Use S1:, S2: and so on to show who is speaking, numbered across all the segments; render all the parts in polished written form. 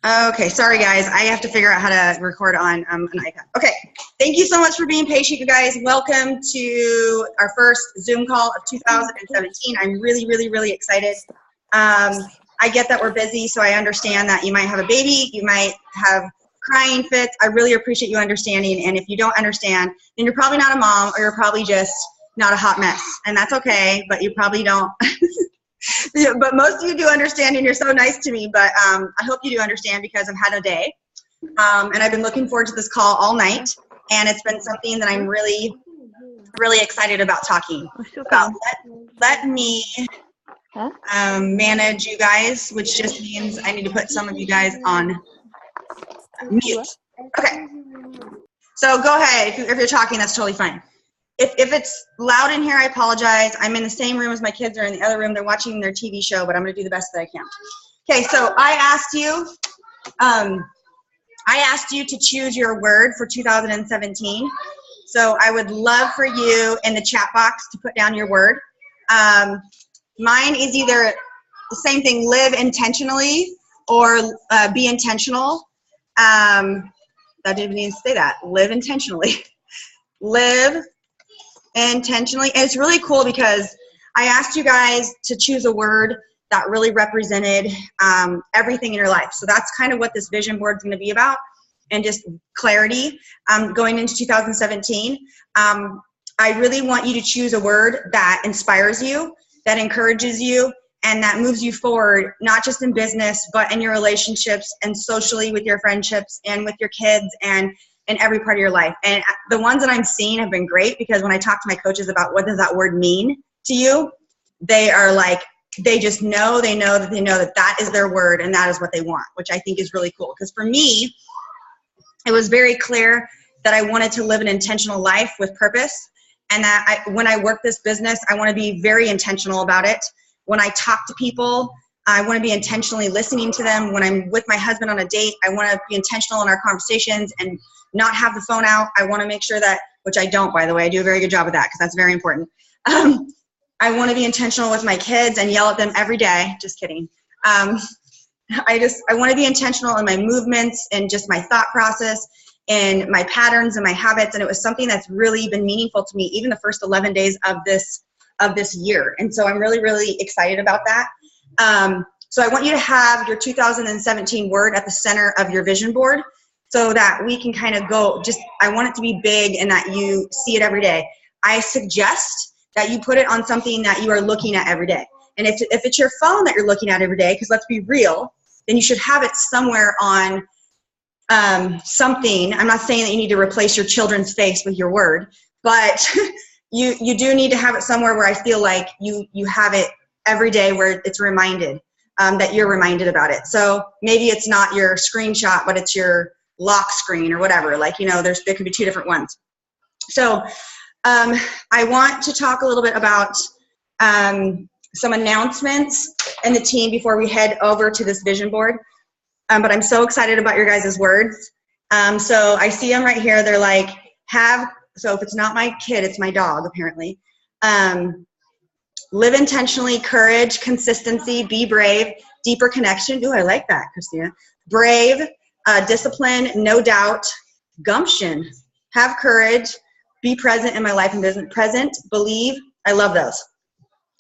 S1: Okay, sorry guys. I have to figure out how to record on an iPad. Okay, thank you so much for being patient, you guys. Welcome to our first Zoom call of 2017. I'm really, really, really excited. I get that we're busy, so I understand that you might have a baby, you might have crying fits. I really appreciate you understanding, and if you don't understand, then you're probably not a mom, or you're probably just not a hot mess, and that's okay, but you probably don't. Yeah, but most of you do understand, and you're so nice to me, but I hope you do understand because I've had a day, and I've been looking forward to this call all night, and it's been something that I'm really, really excited about talking about. Let me manage you guys, which just means I need to put some of you guys on mute. Okay, so go ahead. If you're talking, that's totally fine. If it's loud in here, I apologize. I'm in the same room as my kids are in the other room. They're watching their TV show, but I'm going to do the best that I can. Okay, so I asked you to choose your word for 2017. So I would love for you in the chat box to put down your word. Mine is either the same thing, live intentionally, or be intentional. That didn't even say that. Live intentionally. Live intentionally. And it's really cool because I asked you guys to choose a word that really represented everything in your life. So that's kind of what this vision board is going to be about, and just clarity going into 2017. I really want you to choose a word that inspires you, that encourages you, and that moves you forward, not just in business, but in your relationships and socially with your friendships and with your kids and in every part of your life. And the ones that I'm seeing have been great, because when I talk to my coaches about what does that word mean to you, they are like, they just know, they know that that is their word and that is what they want, which I think is really cool. Because for me, it was very clear that I wanted to live an intentional life with purpose, and that when I work this business, I want to be very intentional about it. When I talk to people, I want to be intentionally listening to them. When I'm with my husband on a date, I want to be intentional in our conversations and not have the phone out. I want to make sure that, which I don't, by the way, I do a very good job of that because that's very important. I want to be intentional with my kids and yell at them every day. Just kidding. I want to be intentional in my movements and just my thought process and my patterns and my habits. And it was something that's really been meaningful to me, even the first 11 days of this year. And so I'm really, really excited about that. So I want you to have your 2017 word at the center of your vision board, so that we can kind of go, I want it to be big and that you see it every day. I suggest that you put it on something that you are looking at every day. And if it's your phone that you're looking at every day, because let's be real, then you should have it somewhere on something. I'm not saying that you need to replace your children's face with your word, but you do need to have it somewhere where I feel like you have it every day, where it's reminded, that you're reminded about it. So maybe it's not your screenshot, but it's your lock screen or whatever. Like, there could be two different ones. So I want to talk a little bit about some announcements and the team before we head over to this vision board. But I'm so excited about your guys' words. So I see them right here. They're like, so if it's not my kid, it's my dog, apparently. Live intentionally, courage, consistency, be brave, deeper connection. Ooh, I like that, Christina. Brave, discipline, no doubt, gumption, have courage, be present in my life and business. Present, believe. I love those.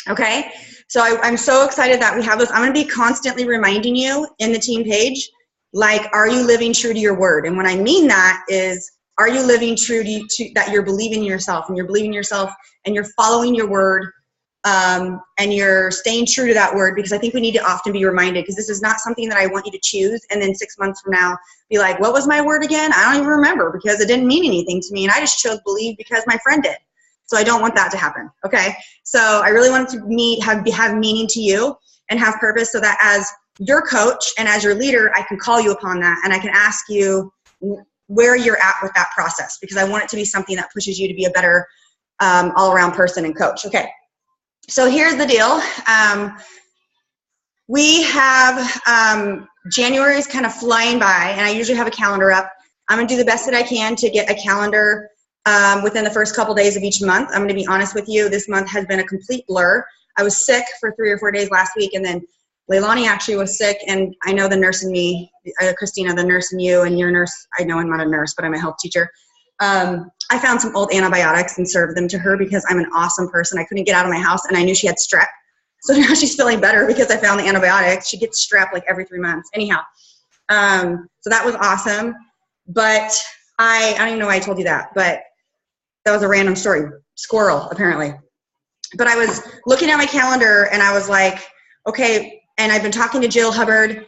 S1: Okay, so I'm so excited that we have those. I'm going to be constantly reminding you in the team page, like, are you living true to your word? And what I mean that is, are you living true to that you're believing in yourself, and you're believing in yourself, and you're following your word, and you're staying true to that word? Because I think we need to often be reminded, because this is not something that I want you to choose and then 6 months from now be like, what was my word again? I don't even remember, because it didn't mean anything to me, and I just chose believe because my friend did. So I don't want that to happen, okay? So I really want it to have meaning to you and have purpose, so that as your coach and as your leader, I can call you upon that, and I can ask you where you're at with that process, because I want it to be something that pushes you to be a better all-around person and coach. Okay, so here's the deal. We have January is kind of flying by, and I usually have a calendar up. I'm going to do the best that I can to get a calendar within the first couple days of each month. I'm going to be honest with you, this month has been a complete blur. I was sick for 3 or 4 days last week, and then Leilani actually was sick, and I know the nurse in me, Christina, the nurse in you, and your nurse, I know I'm not a nurse, but I'm a health teacher. I found some old antibiotics and served them to her because I'm an awesome person. I couldn't get out of my house, and I knew she had strep. So now she's feeling better because I found the antibiotics. She gets strep like every 3 months. Anyhow, so that was awesome. But I don't even know why I told you that, but that was a random story. Squirrel, apparently. But I was looking at my calendar, and I was like, okay, and I've been talking to Jill Hubbard,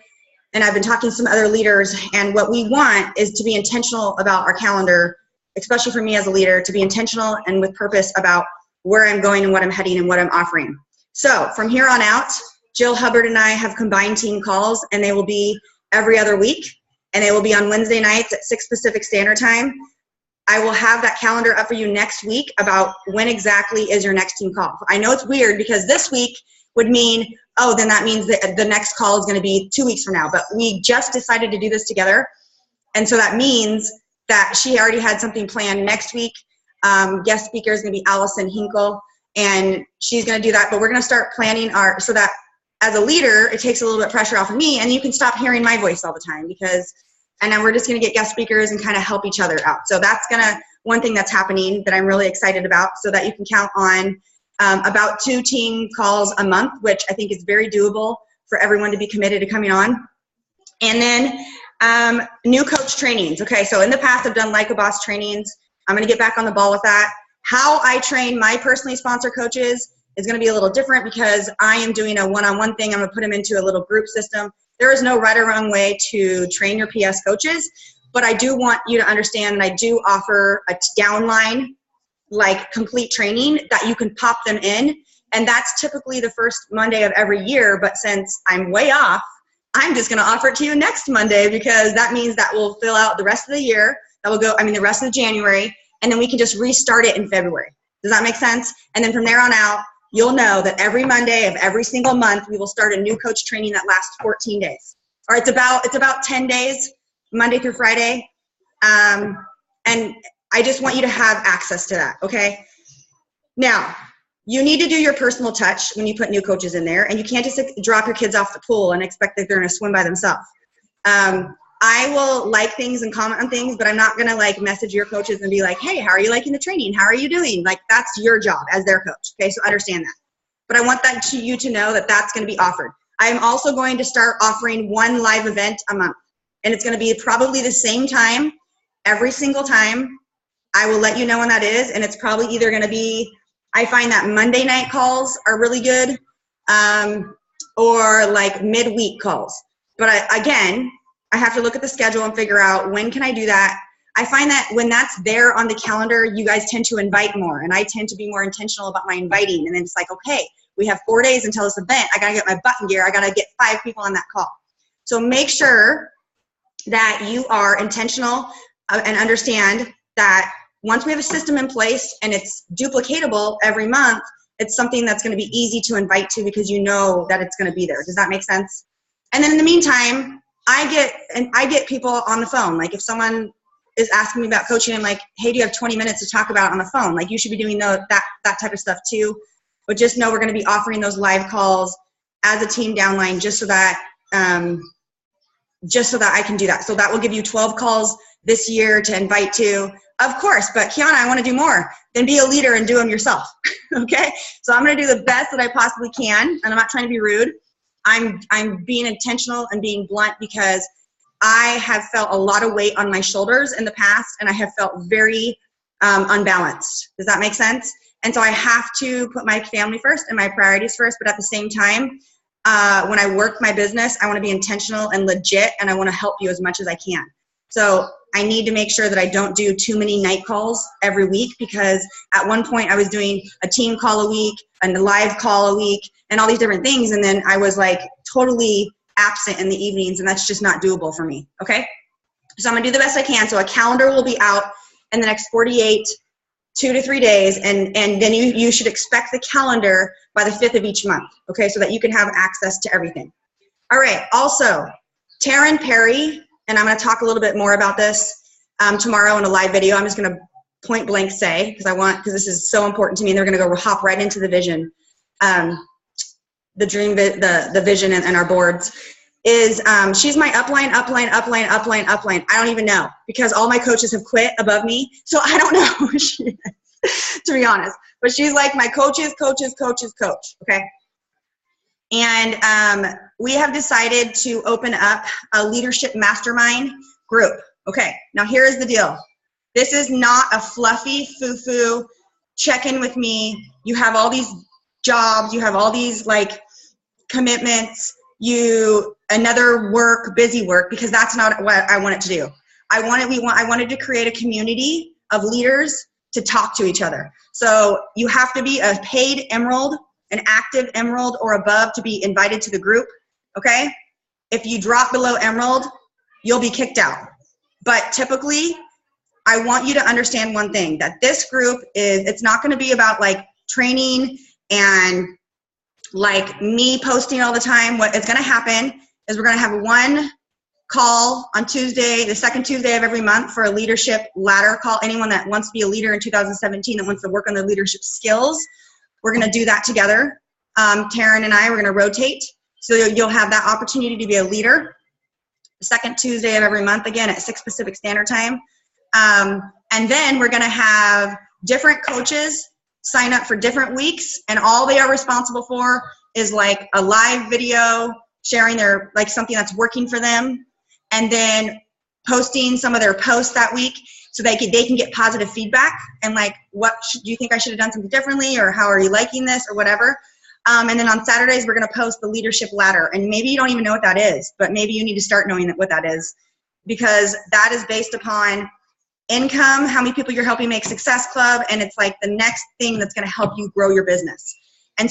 S1: and I've been talking to some other leaders, and what we want is to be intentional about our calendar, especially for me as a leader, to be intentional and with purpose about where I'm going and what I'm heading and what I'm offering. So from here on out, Jill Hubbard and I have combined team calls, and they will be every other week, and they will be on Wednesday nights at 6 Pacific Standard Time. I will have that calendar up for you next week about when exactly is your next team call. I know it's weird because this week would mean, oh, then that means that the next call is going to be 2 weeks from now. But we just decided to do this together. And so that means that she already had something planned next week. Guest speaker is going to be Allison Hinkle, and she's going to do that. But we're going to start planning so that as a leader, it takes a little bit pressure off of me, and you can stop hearing my voice all the time and then we're just going to get guest speakers and kind of help each other out. So that's one thing that's happening that I'm really excited about, so that you can count on about 2 team calls a month, which I think is very doable for everyone to be committed to coming on. And then new coach trainings. Okay, so in the past I've done Like a Boss trainings. I'm going to get back on the ball with that. How I train my personally sponsored coaches is going to be a little different because I am doing a one-on-one thing. I'm going to put them into a little group system. There is no right or wrong way to train your PS coaches, but I do want you to understand that I do offer a downline, like complete training that you can pop them in. And that's typically the first Monday of every year. But since I'm way off, I'm just going to offer it to you next Monday, because that means that will fill out the rest of the year. That will go, the rest of January. And then we can just restart it in February. Does that make sense? And then from there on out, you'll know that every Monday of every single month, we will start a new coach training that lasts 14 days. Or it's about 10 days, Monday through Friday. And I just want you to have access to that, okay? Now, you need to do your personal touch when you put new coaches in there, and you can't just drop your kids off the pool and expect that they're going to swim by themselves. I will like things and comment on things, but I'm not going to like message your coaches and be like, hey, how are you liking the training? How are you doing? Like, that's your job as their coach, okay? So understand that. But I want you to know that that's going to be offered. I'm also going to start offering 1 live event a month, and it's going to be probably the same time every single time. I will let you know when that is, and it's probably either going to be, I find that Monday night calls are really good, or like midweek calls. But again, I have to look at the schedule and figure out when can I do that. I find that when that's there on the calendar, you guys tend to invite more, and I tend to be more intentional about my inviting. And then it's like, okay, we have 4 days until this event. I got to get my button gear. I got to get 5 people on that call. So make sure that you are intentional and understand that once we have a system in place and it's duplicatable every month, it's something that's going to be easy to invite to because you know that it's going to be there. Does that make sense? And then in the meantime, I get people on the phone. Like if someone is asking me about coaching, I'm like, hey, do you have 20 minutes to talk about it on the phone? Like you should be doing that type of stuff too. But just know we're going to be offering those live calls as a team downline just so that I can do that. So that will give you 12 calls this year to invite to. Of course, but Kiana, I want to do more. Then be a leader and do them yourself. Okay? So I'm going to do the best that I possibly can, and I'm not trying to be rude. I'm being intentional and being blunt because I have felt a lot of weight on my shoulders in the past, and I have felt very unbalanced. Does that make sense? And so I have to put my family first and my priorities first, but at the same time, when I work my business, I want to be intentional and legit, and I want to help you as much as I can. So I need to make sure that I don't do too many night calls every week, because at one point I was doing a team call a week and a live call a week and all these different things, and then I was like totally absent in the evenings, and that's just not doable for me, okay? So I'm going to do the best I can. So a calendar will be out in the next 2 to 3 days, and then you should expect the calendar by the 5th of each month, okay, so that you can have access to everything. All right, also, Taryn Perry, and I'm going to talk a little bit more about this tomorrow in a live video. I'm just going to point blank say, because this is so important to me, and they're going to hop right into the vision. the dream, the vision and our boards is she's my upline. I don't even know because all my coaches have quit above me. So I don't know who she is, to be honest. But she's like my coach's coach. Okay. And we have decided to open up a leadership mastermind group. Okay. Now here is the deal. This is not a fluffy foo-foo check in with me. You have all these jobs. You have all these like commitments. Another work, busy work, because that's not what I want it to do. I wanted to create a community of leaders to talk to each other. So you have to be a paid emerald, an active emerald or above to be invited to the group. Okay. If you drop below emerald, you'll be kicked out. But typically, I want you to understand one thing, that this group it's not going to be about like training and like me posting all the time. What is going to happen is we're going to have one call on Tuesday, the second Tuesday of every month for a leadership ladder call. Anyone that wants to be a leader in 2017 that wants to work on their leadership skills, we're going to do that together. Taryn and I, we're going to rotate. So you'll have that opportunity to be a leader. The second Tuesday of every month, again, at 6 Pacific Standard Time. And then we're going to have different coaches sign up for different weeks, and all they are responsible for is like a live video sharing their like something that's working for them, and then posting some of their posts that week so they can get positive feedback and like, do you think I should have done something differently, or how are you liking this, or whatever. And then on Saturdays we're going to post the leadership ladder, and maybe you don't even know what that is, but maybe you need to start knowing what that is, because that is based upon income, how many people you're helping make Success Club, and it's like the next thing that's going to help you grow your business. And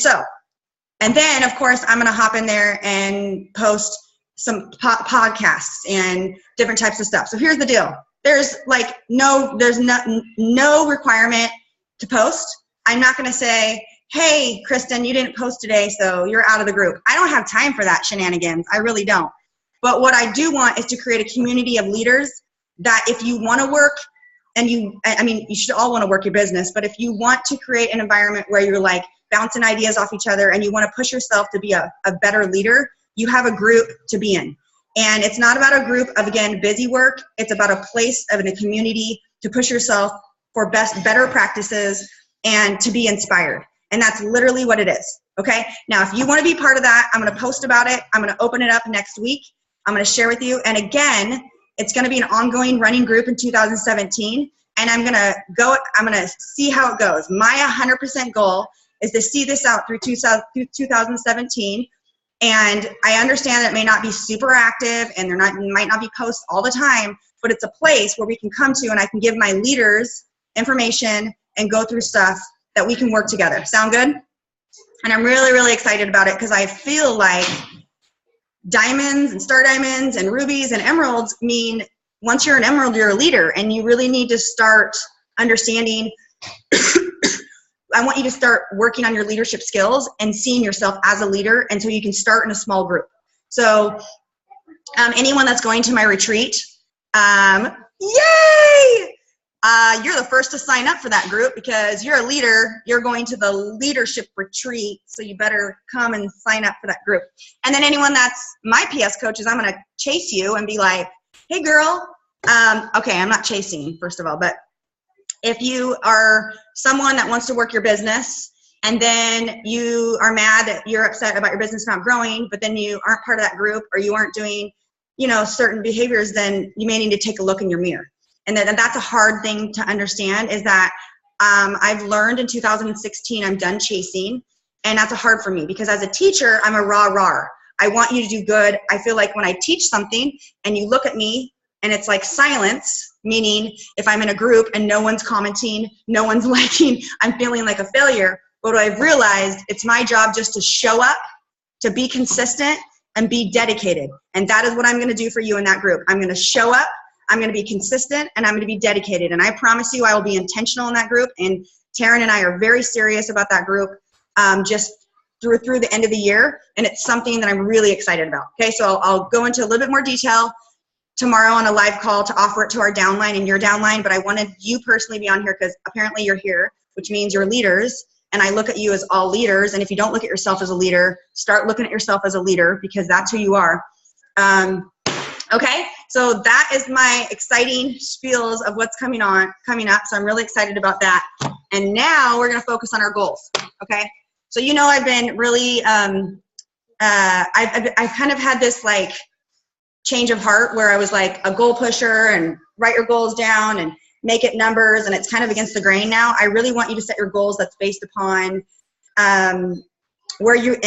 S1: then of course I'm going to hop in there and post some podcasts and different types of stuff. So here's the deal. There's no requirement to post. I'm not going to say, hey, Kristen, you didn't post today, so you're out of the group. I don't have time for that shenanigans. I really don't. But what I do want is to create a community of leaders that if you want to work, and you should all want to work your business, but if you want to create an environment where you're like bouncing ideas off each other and you want to push yourself to be a better leader, you have a group to be in. And it's not about a group of, again, busy work. It's about a place of a community to push yourself for better practices and to be inspired. And that's literally what it is. Okay. Now, if you want to be part of that, I'm going to post about it. I'm going to open it up next week. I'm going to share with you. And again, it's going to be an ongoing running group in 2017. And I'm going to see how it goes. My 100% goal is to see this out through 2017. And I understand that it may not be super active and might not be posts all the time, but it's a place where we can come to and I can give my leaders information and go through stuff that we can work together. Sound good? And I'm really, really excited about it because I feel like diamonds and star diamonds and rubies and emeralds mean once you're an emerald, you're a leader, and you really need to start understanding. I want you to start working on your leadership skills and seeing yourself as a leader until you can start in a small group. So anyone that's going to my retreat, yay! You're the first to sign up for that group because you're a leader. You're going to the leadership retreat, so you better come and sign up for that group. And then anyone that's my PS coaches, I'm going to chase you and be like, hey, girl. Okay, I'm not chasing, first of all, but if you are someone that wants to work your business and then you are mad that you're upset about your business not growing, but then you aren't part of that group or you aren't doing, certain behaviors, then you may need to take a look in your mirror. And that's a hard thing to understand is that I've learned in 2016 I'm done chasing, and that's hard for me because as a teacher, I'm a rah-rah. I want you to do good. I feel like when I teach something and you look at me and it's like silence, meaning if I'm in a group and no one's commenting, no one's liking, I'm feeling like a failure. But I've realized it's my job just to show up, to be consistent, and be dedicated. And that is what I'm going to do for you in that group. I'm going to show up, I'm going to be consistent, and I'm going to be dedicated. And I promise you I will be intentional in that group. And Taryn and I are very serious about that group just through the end of the year. And it's something that I'm really excited about. Okay, so I'll go into a little bit more detail tomorrow on a live call to offer it to our downline and your downline. But I wanted you personally to be on here because apparently you're here, which means you're leaders. and I look at you as all leaders. And if you don't look at yourself as a leader, start looking at yourself as a leader, because that's who you are. Okay, so that is my exciting spiels of what's coming up. So I'm really excited about that. And now we're going to focus on our goals. Okay, so you know I've been really, I've kind of had this like change of heart where I was like a goal pusher and write your goals down and make it numbers, and it's kind of against the grain now. I really want you to set your goals that's based upon where you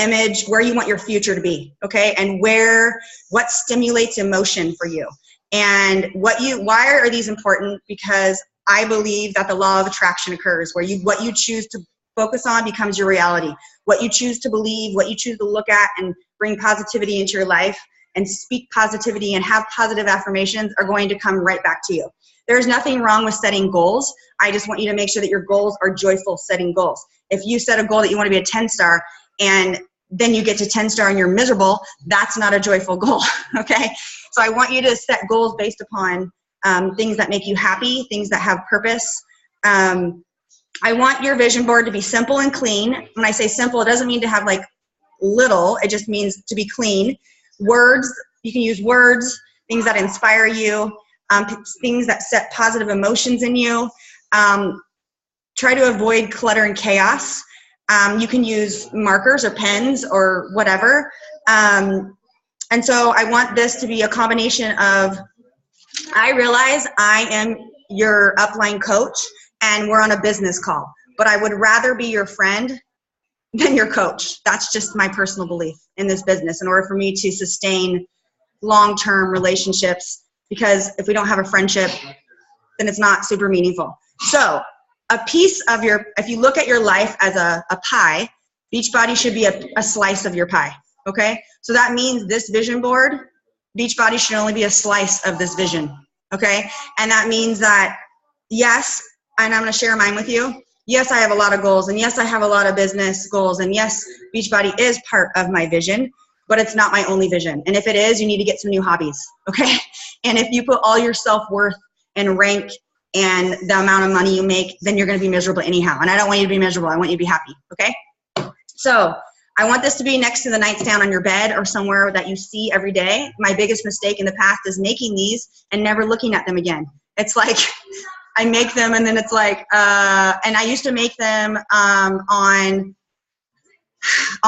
S1: want your future to be, okay? And what stimulates emotion for you. And why are these important? Because I believe that the law of attraction occurs, where what you choose to focus on becomes your reality. What you choose to believe, what you choose to look at and bring positivity into your life and speak positivity and have positive affirmations are going to come right back to you. There's nothing wrong with setting goals. I just want you to make sure that your goals are joyful setting goals. If you set a goal that you want to be a 10-star and then you get to 10-star and you're miserable, that's not a joyful goal, okay? So I want you to set goals based upon things that make you happy, things that have purpose. I want your vision board to be simple and clean. When I say simple, it doesn't mean to have like little, it just means to be clean. Words, you can use words, things that inspire you, things that set positive emotions in you. Try to avoid clutter and chaos. You can use markers or pens or whatever. And so I want this to be a combination of, I realize I am your upline coach and we're on a business call, but I would rather be your friend than your coach. That's just my personal belief in this business in order for me to sustain long-term relationships, because if we don't have a friendship, then it's not super meaningful. So a piece of if you look at your life as a pie, Beachbody should be a slice of your pie, okay? So that means this vision board, Beachbody should only be a slice of this vision, okay? And that means that, yes, and I'm gonna share mine with you, yes, I have a lot of goals, and yes, I have a lot of business goals, and yes, Beachbody is part of my vision, but it's not my only vision. And if it is, you need to get some new hobbies, okay? And if you put all your self-worth and rank and the amount of money you make, then you're gonna be miserable anyhow. And I don't want you to be miserable, I want you to be happy, okay? So I want this to be next to the nightstand on your bed or somewhere that you see every day. My biggest mistake in the past is making these and never looking at them again. It's like, I make them and then it's like, and I used to make them online,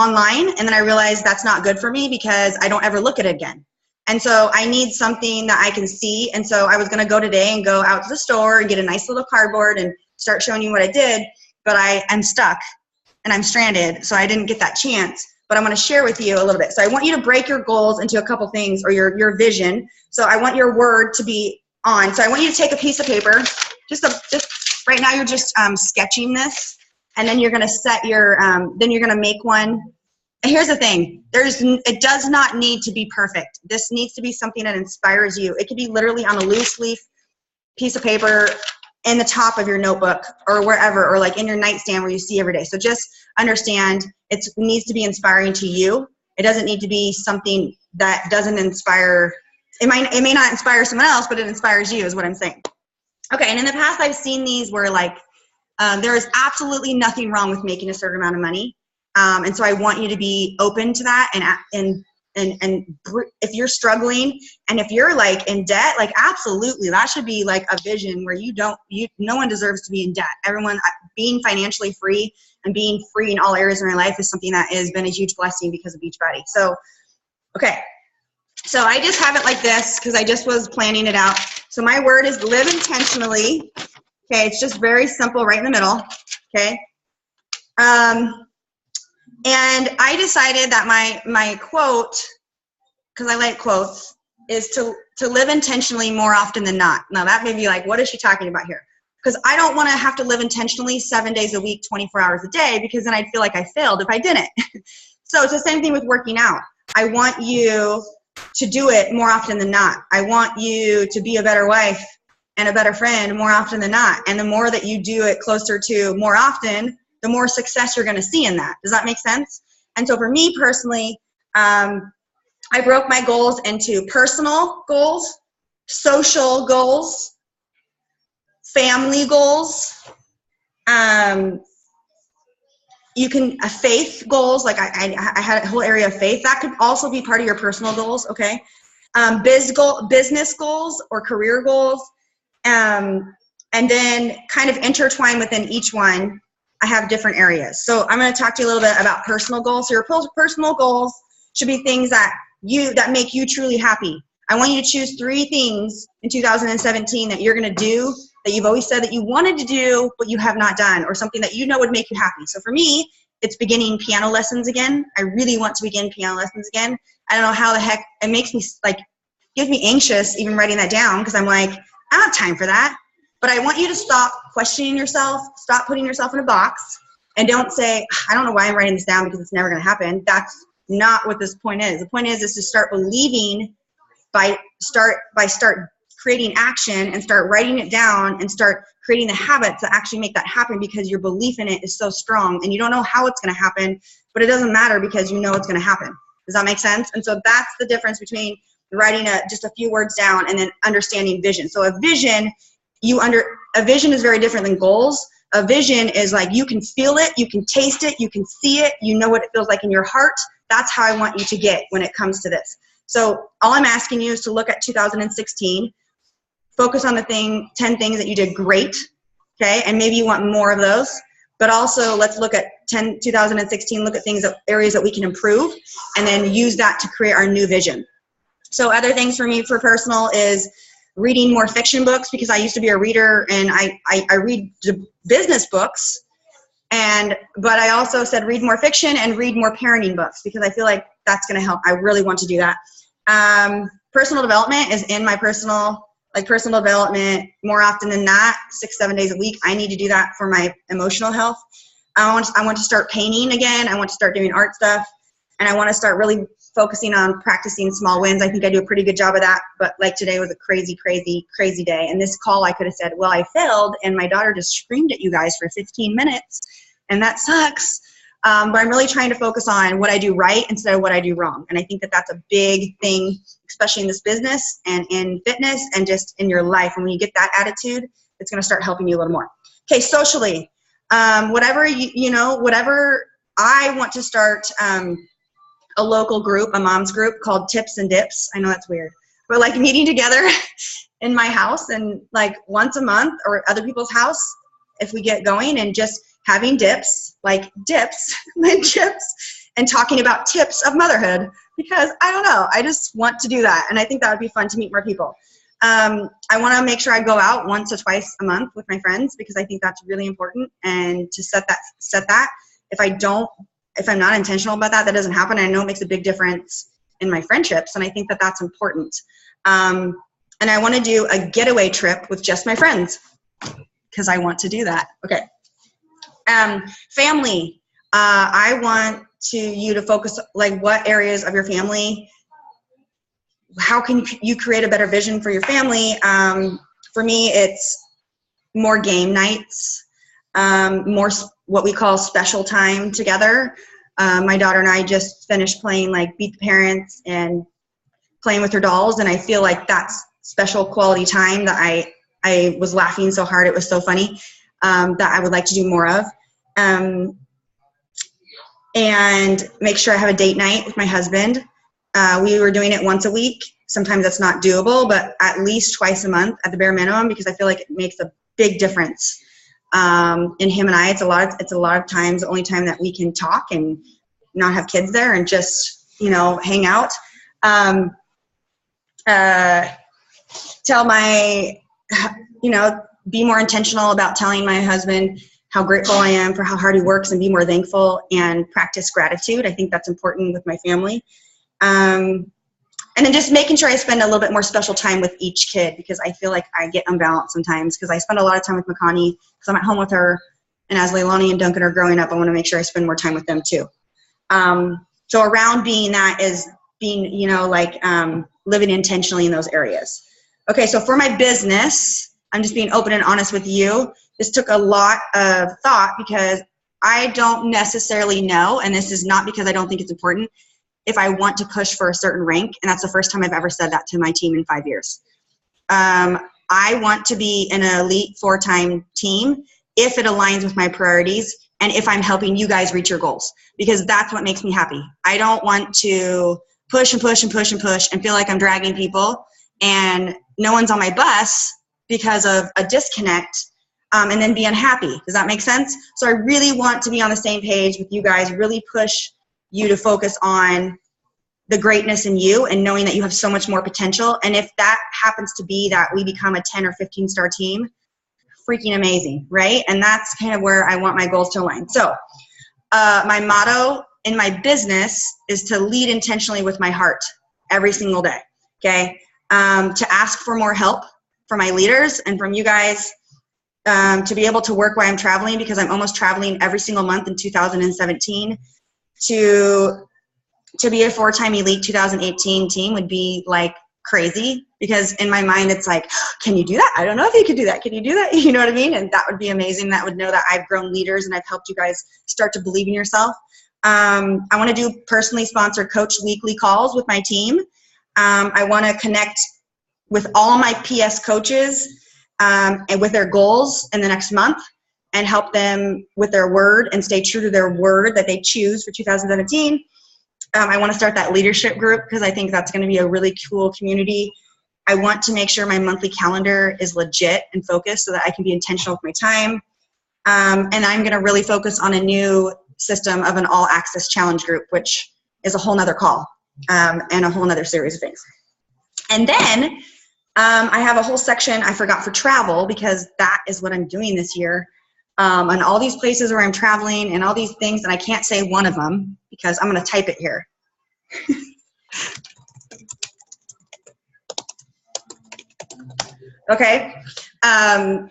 S1: and then I realized that's not good for me because I don't ever look at it again. And so I need something that I can see. And so I was gonna go today and go out to the store and get a nice little cardboard and start showing you what I did, but I'm stuck and I'm stranded, so I didn't get that chance. But I'm gonna share with you a little bit. So I want you to break your goals into a couple things, or your vision. So I want your word to be on. So I want you to take a piece of paper, just right now you're just sketching this, and then you're gonna set your, then you're gonna make one. And here's the thing, it does not need to be perfect. This needs to be something that inspires you. It could be literally on a loose leaf piece of paper in the top of your notebook or wherever, or like in your nightstand where you see every day. So just understand it needs to be inspiring to you. It doesn't need to be something that doesn't inspire, it may not inspire someone else, but it inspires you is what I'm saying. Okay, and in the past I've seen these where like, there is absolutely nothing wrong with making a certain amount of money. And so I want you to be open to that, and if you're struggling and if you're like in debt, like absolutely, that should be like a vision where no one deserves to be in debt. Everyone, being financially free and being free in all areas of my life is something that has been a huge blessing because of Beachbody. So, okay. So I just have it like this because I just was planning it out. So my word is live intentionally. Okay, it's just very simple right in the middle. Okay. And I decided that my quote, because I like quotes, is to live intentionally more often than not. Now that may be like, what is she talking about here? Because I don't want to have to live intentionally 7 days a week, 24 hours a day, because then I'd feel like I failed if I didn't. So it's the same thing with working out. I want you to do it more often than not. I want you to be a better wife and a better friend more often than not. And the more that you do it closer to more often, the more success you're going to see in that. Does that make sense? And so for me personally, I broke my goals into personal goals, social goals, family goals, and you can, faith goals, like I had a whole area of faith. That could also be part of your personal goals, okay? Business goals or career goals. And then kind of intertwine within each one, I have different areas. So I'm going to talk to you a little bit about personal goals. So your personal goals should be things that make you truly happy. I want you to choose 3 things in 2017 that you're going to do that you've always said that you wanted to do, but you have not done, or something that you know would make you happy. So for me, it's beginning piano lessons again. I really want to begin piano lessons again. I don't know how the heck, it makes me gives me anxious even writing that down, because I'm like, I don't have time for that. But I want you to stop questioning yourself, stop putting yourself in a box, and don't say, I don't know why I'm writing this down because it's never going to happen. That's not what this point is. The point is to start believing by start creating action, and start writing it down, and start creating the habits that actually make that happen, because your belief in it is so strong, and you don't know how it's going to happen, but it doesn't matter because you know it's going to happen. Does that make sense? And so that's the difference between writing just a few words down and then understanding vision. So a vision is very different than goals. A vision is like, you can feel it, you can taste it, you can see it, you know what it feels like in your heart. That's how I want you to get when it comes to this. So all I'm asking you is to look at 2016, focus on the 10 things that you did great, okay? And maybe you want more of those, but also let's look at 2016, look at areas that we can improve, and then use that to create our new vision. So other things for me for personal is reading more fiction books, because I used to be a reader, and I read business books, but I also said read more fiction and read more parenting books, because I feel like that's going to help. I really want to do that. Personal development is in my personal development more often than not, 6-7 days a week. I need to do that for my emotional health. I want to start painting again. I want to start doing art stuff, and I want to start really focusing on practicing small wins. I think I do a pretty good job of that, but like today was a crazy, crazy, crazy day. And this call, I could have said, well, I failed, and my daughter just screamed at you guys for 15 minutes, and that sucks. But I'm really trying to focus on what I do right instead of what I do wrong. And I think that that's a big thing, especially in this business and in fitness and just in your life. And when you get that attitude, it's going to start helping you a little more. Okay, socially, whatever I want to start a local group, a mom's group called Tips and Dips. I know that's weird, but like meeting together in my house and like once a month, or other people's house if we get going, and just having dips, like dips, then chips, and talking about tips of motherhood, because I don't know, I just want to do that, and I think that would be fun to meet more people. I want to make sure I go out once or twice a month with my friends, because I think that's really important, and to set that. If I'm not intentional about that, that doesn't happen. I know it makes a big difference in my friendships, and I think that that's important. And I want to do a getaway trip with just my friends, because I want to do that. Okay. Family. I want you to focus, like, what areas of your family, how can you create a better vision for your family? For me, it's more game nights, more what we call special time together. My daughter and I just finished playing like Beat the Parents and playing with her dolls, and I feel like that's special quality time that I was laughing so hard, it was so funny, that I would like to do more of. And make sure I have a date night with my husband. We were doing it once a week. Sometimes that's not doable, but at least twice a month at the bare minimum, because I feel like it makes a big difference. In him and I, it's a lot of times the only time that we can talk and not have kids there and just, hang out. Be more intentional about telling my husband how grateful I am for how hard he works, and be more thankful and practice gratitude. I think that's important with my family. And then just making sure I spend a little bit more special time with each kid, because I feel like I get unbalanced sometimes, because I spend a lot of time with Makani because I'm at home with her, and as Leilani and Duncan are growing up, I want to make sure I spend more time with them too. So around being that is being, living intentionally in those areas. Okay, so for my business, I'm just being open and honest with you. This took a lot of thought, because I don't necessarily know, and this is not because I don't think it's important, if I want to push for a certain rank, and that's the first time I've ever said that to my team in 5 years. I want to be in an elite 4-time team if it aligns with my priorities, and if I'm helping you guys reach your goals, because that's what makes me happy. I don't want to push and push and push and push and feel like I'm dragging people and no one's on my bus because of a disconnect, and then be unhappy. Does that make sense? So I really want to be on the same page with you guys, really push you to focus on the greatness in you and knowing that you have so much more potential. And if that happens to be that we become a 10 or 15 star team, freaking amazing, right? And that's kind of where I want my goals to align. So my motto in my business is to lead intentionally with my heart every single day, okay? To ask for more help from my leaders and from you guys, to be able to work while I'm traveling, because I'm almost traveling every single month in 2017. To be a 4-time Elite 2018 team would be like crazy, because in my mind it's like, can you do that? I don't know if you could do that. Can you do that? You know what I mean? And that would be amazing. That would know that I've grown leaders and I've helped you guys start to believe in yourself. I want to do personally sponsored coach weekly calls with my team. I want to connect with all my PS coaches and with their goals in the next month and help them with their word and stay true to their word that they choose for 2017. I want to start that leadership group because I think that's going to be a really cool community. I want to make sure my monthly calendar is legit and focused so that I can be intentional with my time. And I'm going to really focus on a new system of an all access challenge group, which is a whole nother call and a whole nother series of things. And then I have a whole section I forgot for travel, because that is what I'm doing this year. And all these places where I'm traveling and all these things, and I can't say one of them because I'm going to type it here. Okay. And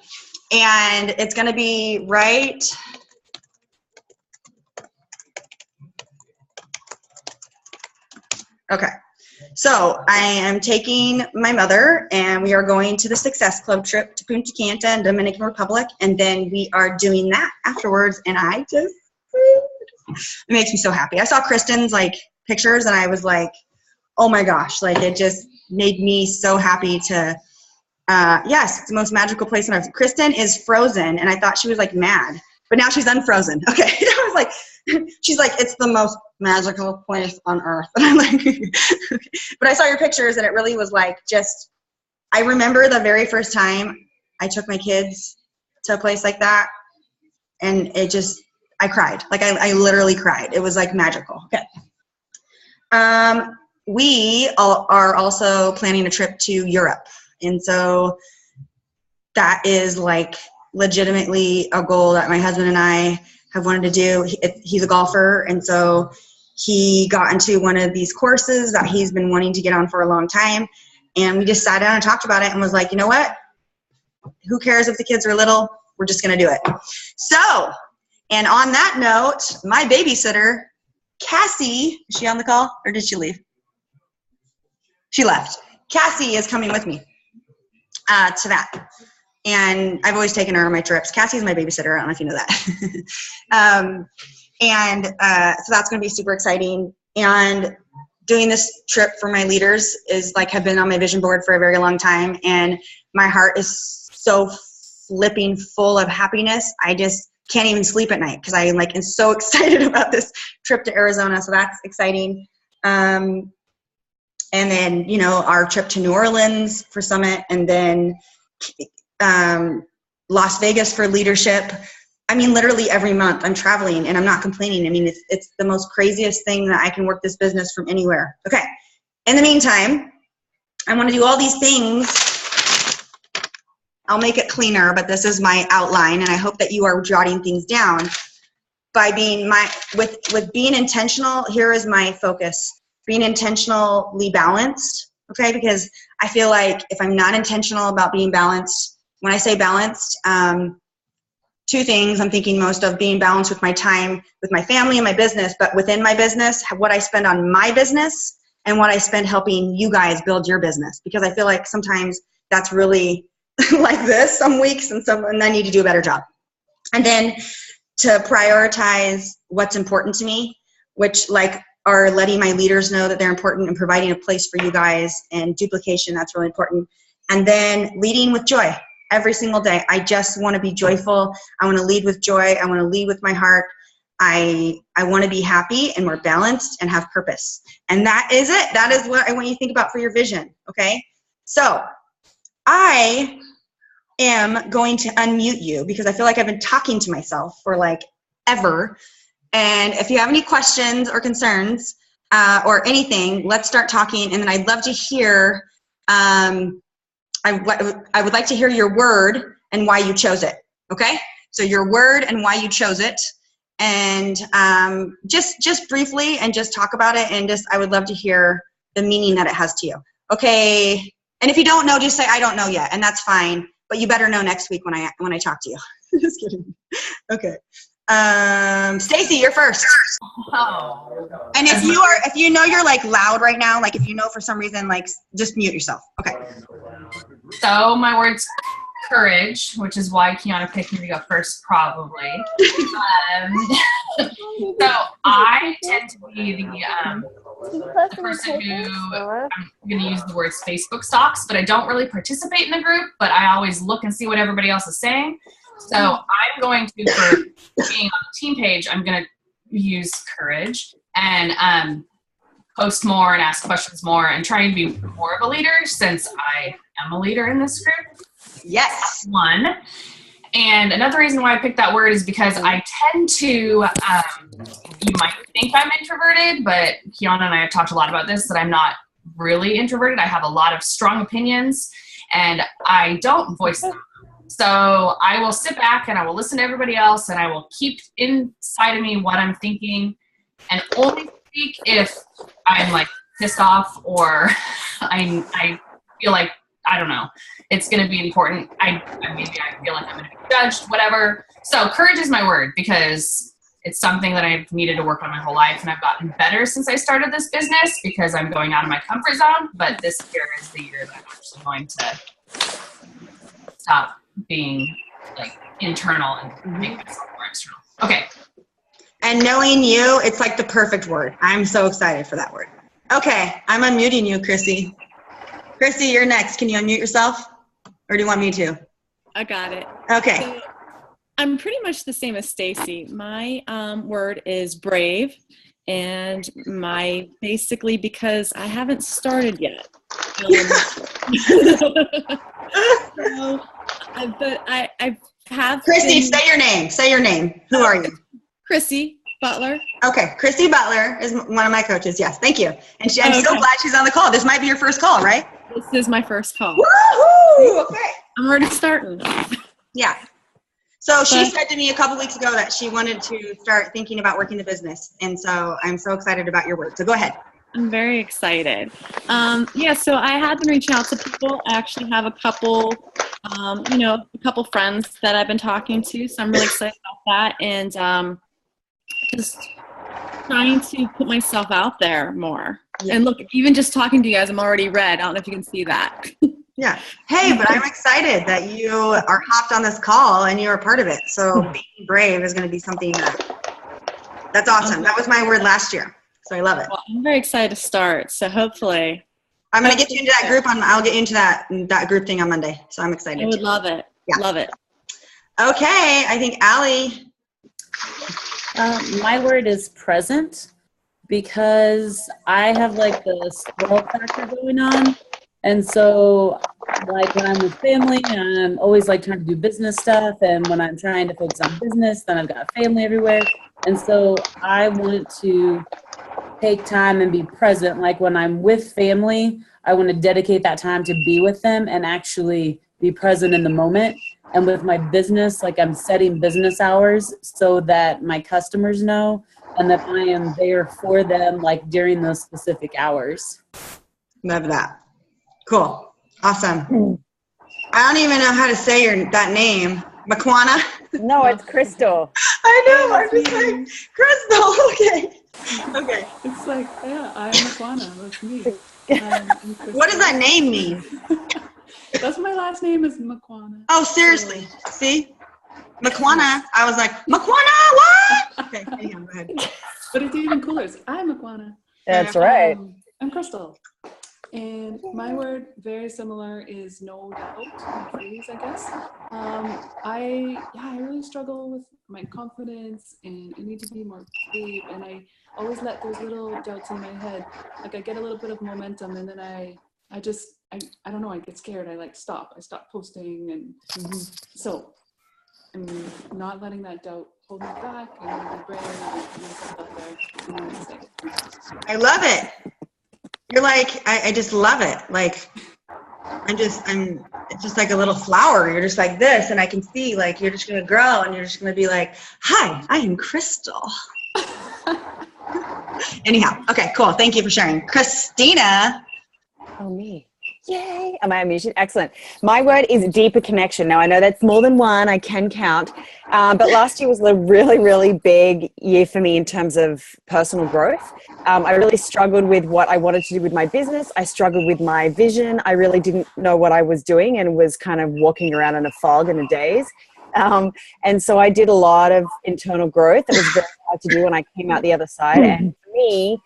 S1: it's going to be right. Okay. So I am taking my mother and we are going to the Success Club trip to Punta Cana and Dominican Republic. And then we are doing that afterwards. And it makes me so happy. I saw Kristen's like pictures and I was like, oh my gosh, like it just made me so happy to, yes, it's the most magical place on earth. Kristen is frozen and I thought she was like mad, but now she's unfrozen. Okay. I was like, she's like, it's the most magical place on earth. And I'm like, okay. But I saw your pictures and it really was like just, I remember the very first time I took my kids to a place like that and it just, I cried. Like I literally cried. It was like magical. Okay. We are also planning a trip to Europe. And so that is like legitimately a goal that my husband and I have wanted to do. He's a golfer, and so he got into one of these courses that he's been wanting to get on for a long time, and we just sat down and talked about it and was like, you know what? Who cares if the kids are little? We're just going to do it. So, and on that note, my babysitter, Cassie, is she on the call or did she leave? She left. Cassie is coming with me to that. And I've always taken her on my trips. Cassie's my babysitter. I don't know if you know that. So that's going to be super exciting. And doing this trip for my leaders is like, have been on my vision board for a very long time. And my heart is so flipping full of happiness. I just can't even sleep at night because I like am so excited about this trip to Arizona. So that's exciting. And then, you know, our trip to New Orleans for Summit, and then Las Vegas for leadership. I mean, literally every month I'm traveling and I'm not complaining. I mean, it's the most craziest thing that I can work this business from anywhere. Okay. In the meantime, I want to do all these things. I'll make it cleaner, but this is my outline, and I hope that you are jotting things down. By being with being intentional, here is my focus. Being intentionally balanced, okay? Because I feel like if I'm not intentional about being balanced, when I say balanced, two things I'm thinking most of: being balanced with my time, with my family and my business, but within my business, what I spend on my business and what I spend helping you guys build your business. Because I feel like sometimes that's really like this some weeks, and I need to do a better job. And then to prioritize what's important to me, which like are letting my leaders know that they're important and providing a place for you guys, and duplication, that's really important. And then leading with joy every single day. I just want to be joyful. I want to lead with joy. I want to lead with my heart. I want to be happy and more balanced and have purpose. And that is it. That is what I want you to think about for your vision. Okay. So I am going to unmute you because I feel like I've been talking to myself for like ever. And if you have any questions or concerns or anything, let's start talking. And then I'd love to hear, I would like to hear your word and why you chose it. Okay. So your word and why you chose it. And just briefly and just talk about it. And just, I would love to hear the meaning that it has to you. Okay. And if you don't know, just say, I don't know yet. And that's fine. But you better know next week when I talk to you. Just kidding. Okay. Stacy, you're first.
S2: Oh.
S1: And if you know you're like loud right now, like if you know for some reason, like just mute yourself. Okay.
S2: So my word's courage, which is why Kiana picked me to go first, probably. So I tend to be the person who, I'm going to use the words Facebook stalks, but I don't really participate in the group, but I always look and see what everybody else is saying. So I'm going to, for being on the team page, I'm going to use courage and post more and ask questions more and try and be more of a leader since I am a leader in this group.
S1: Yes.
S2: That's one. And another reason why I picked that word is because I tend to, you might think I'm introverted, but Kiana and I have talked a lot about this, that I'm not really introverted. I have a lot of strong opinions and I don't voice them. So I will sit back and I will listen to everybody else and I will keep inside of me what I'm thinking and only speak if I'm like pissed off or I feel like, I don't know, it's going to be important. Maybe I feel like I'm going to be judged, whatever. So courage is my word because it's something that I've needed to work on my whole life. And I've gotten better since I started this business because I'm going out of my comfort zone. But this year is the year that I'm actually going to stop being like internal and make myself more external. Okay.
S1: And knowing you, it's like the perfect word. I'm so excited for that word. Okay. I'm unmuting you, Chrissy. Chrissy, you're next. Can you unmute yourself? Or do you want me to?
S3: I got it.
S1: Okay.
S3: So I'm pretty much the same as Stacy. My word is brave, and basically because I haven't started yet. But I have.
S1: Chrissy, say your name. Say your name. Who are you?
S3: Chrissy Butler.
S1: Okay, Chrissy Butler is one of my coaches. Yes, thank you. And I'm so glad she's on the call. This might be your first call, right?
S3: This is my first call.
S1: Woohoo! Okay.
S3: I'm already starting.
S1: Yeah. So she said to me a couple weeks ago that she wanted to start thinking about working the business. And so I'm so excited about your work. So go ahead.
S3: I'm very excited. So I had been reaching out to people. I actually have a couple, a couple friends that I've been talking to. So I'm really excited about that. And just trying to put myself out there more. Yeah. And look, even just talking to you guys, I'm already red. I don't know if you can see that.
S1: Yeah. Hey, but I'm excited that you are hopped on this call and you're a part of it. So being brave is going to be something that's awesome. That was my word last year. So I love it.
S3: Well, I'm very excited to start. So hopefully.
S1: I'm going to get you into that group. I'll get you into that group thing on Monday. So I'm excited.
S3: I would love it. Yeah. Love it.
S1: Okay. I think Allie.
S4: My word is present because I have like the squirrel factor going on. And so like when I'm with family and I'm always like trying to do business stuff, and when I'm trying to focus on business, then I've got family everywhere. And so I want to take time and be present. Like when I'm with family, I want to dedicate that time to be with them and actually be present in the moment. And with my business, like I'm setting business hours so that my customers know and that I am there for them like during those specific hours.
S1: Love that. Cool. Awesome. I don't even know how to say that name. Makwana?
S5: No, it's Crystal.
S1: I know. I'm just like, Crystal. Okay. Okay.
S6: It's like, yeah, I'm Makwana. That's me.
S1: What does that name mean?
S6: That's my last name is Makwana.
S1: Oh, seriously? See? Makwana. I was like, Makwana, what? Okay, hang on, go ahead.
S6: But it's even cooler. I'm Makwana.
S5: That's right.
S6: I'm Crystal. And my word, very similar, is no doubt. My phrase, I guess. I really struggle with my confidence, and I need to be more brave. And I always let those little doubts in my head. Like I get a little bit of momentum, and then I don't know. I get scared. I stop. I stop posting, and so I'm not letting that doubt hold me back. I'm gonna be brave and put myself out there. And I'm gonna stay.
S1: I love it. You're like, I just love it. Like, it's just like a little flower. You're just like this, and I can see like you're just gonna grow, and you're just gonna be like, hi, I am Crystal. Anyhow, okay, cool. Thank you for sharing. Christina.
S5: Oh, me. Yay. Am I unmuted? Excellent. My word is deeper connection. Now, I know that's more than one. I can count. But last year was a really, really big year for me in terms of personal growth. I really struggled with what I wanted to do with my business. I struggled with my vision. I really didn't know what I was doing and was kind of walking around in a fog in a daze. And so I did a lot of internal growth. It was very hard to do when I came out the other side. And for me,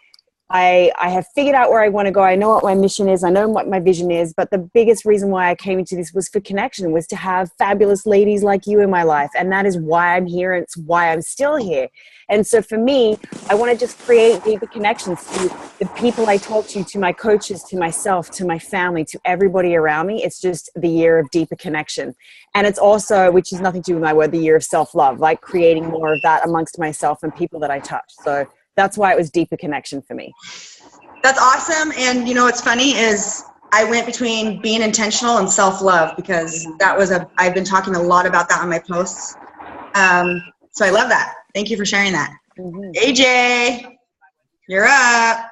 S5: I have figured out where I want to go. I know what my mission is. I know what my vision is. But the biggest reason why I came into this was for connection, was to have fabulous ladies like you in my life. And that is why I'm here. And it's why I'm still here. And so for me, I want to just create deeper connections to the people I talk to my coaches, to myself, to my family, to everybody around me. It's just the year of deeper connection. And it's also, which is nothing to do with my word, the year of self-love, like creating more of that amongst myself and people that I touch. So that's why it was deeper connection for me.
S1: That's awesome. And you know what's funny is I went between being intentional and self-love, because I've been talking a lot about that on my posts. So I love that. Thank you for sharing that. AJ, you're up.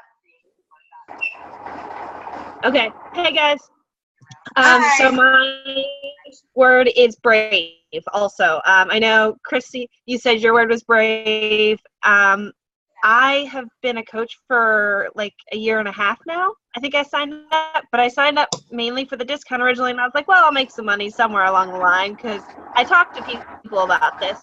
S7: Okay. Hey guys.
S1: Hi.
S7: So my word is brave also. I know Christy, you said your word was brave. I have been a coach for like a year and a half now. I think I signed up, but I signed up mainly for the discount originally, and I was like, well, I'll make some money somewhere along the line, because I talked to people about this,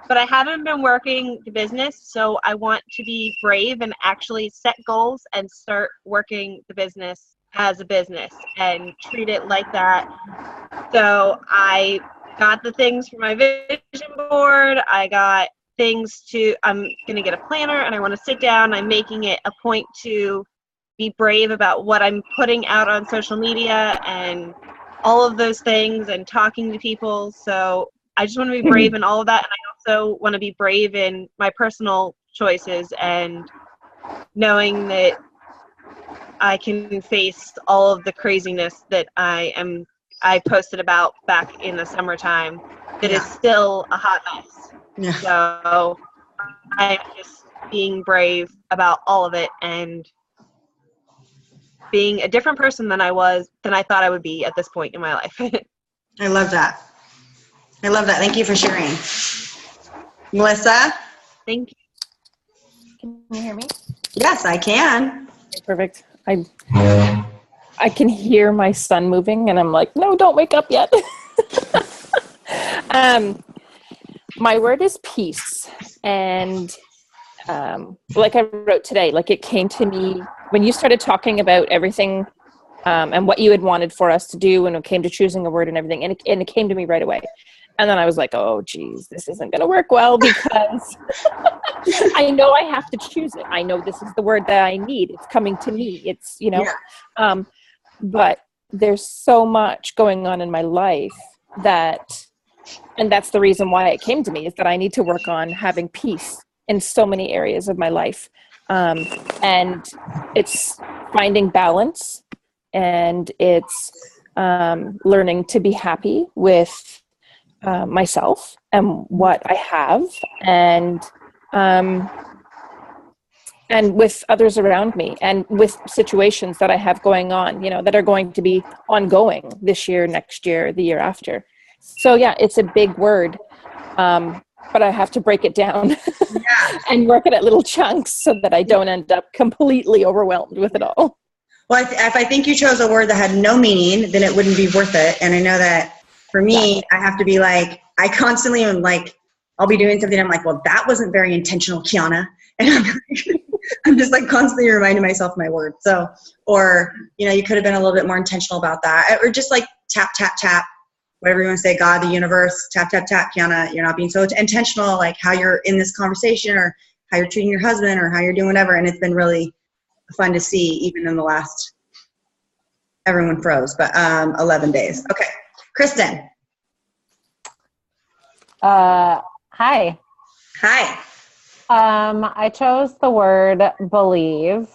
S7: but I haven't been working the business, so I want to be brave and actually set goals and start working the business as a business and treat it like that. So I got the things for my vision board. I got I'm going to get a planner, and I want to sit down. I'm making it a point to be brave about what I'm putting out on social media and all of those things, and talking to people. So I just want to be brave in all of that. And I also want to be brave in my personal choices, and knowing that I can face all of the craziness that I posted about back in the summertime that is still a hot mess.
S1: Yeah.
S7: So I'm just being brave about all of it and being a different person than I thought I would be at this point in my life.
S1: I love that. Thank you for sharing. Melissa?
S7: Thank you.
S8: Can you hear me?
S1: Yes, I can.
S8: Perfect. I can hear my son moving, and I'm like, no, don't wake up yet. My word is peace. And like I wrote today, like it came to me when you started talking about everything and what you had wanted for us to do when it came to choosing a word and everything. And it came to me right away. And then I was like, oh, geez, this isn't going to work well, because I know I have to choose it. I know this is the word that I need. It's coming to me. It's, but there's so much going on in my life and that's the reason why it came to me, is that I need to work on having peace in so many areas of my life. And it's finding balance, and it's learning to be happy with myself and what I have, and with others around me, and with situations that I have going on, that are going to be ongoing this year, next year, the year after. So yeah, it's a big word, but I have to break it down and work it at little chunks so that I don't end up completely overwhelmed with it all.
S1: Well, if I think you chose a word that had no meaning, then it wouldn't be worth it. And I know that for me, I have to be like, I constantly am like, I'll be doing something. I'm like, well, that wasn't very intentional, Kiana. And I'm like, I'm just like constantly reminding myself of my word. So, or, you know, you could have been a little bit more intentional about that. Or just like tap, tap, tap, whatever you want to say, God, the universe, tap, tap, tap, Kiana, you're not being so intentional, like how you're in this conversation or how you're treating your husband or how you're doing whatever. And it's been really fun to see, even in the last, everyone froze, but 11 days. Okay. Kristen.
S9: Hi.
S1: Hi.
S9: I chose the word believe.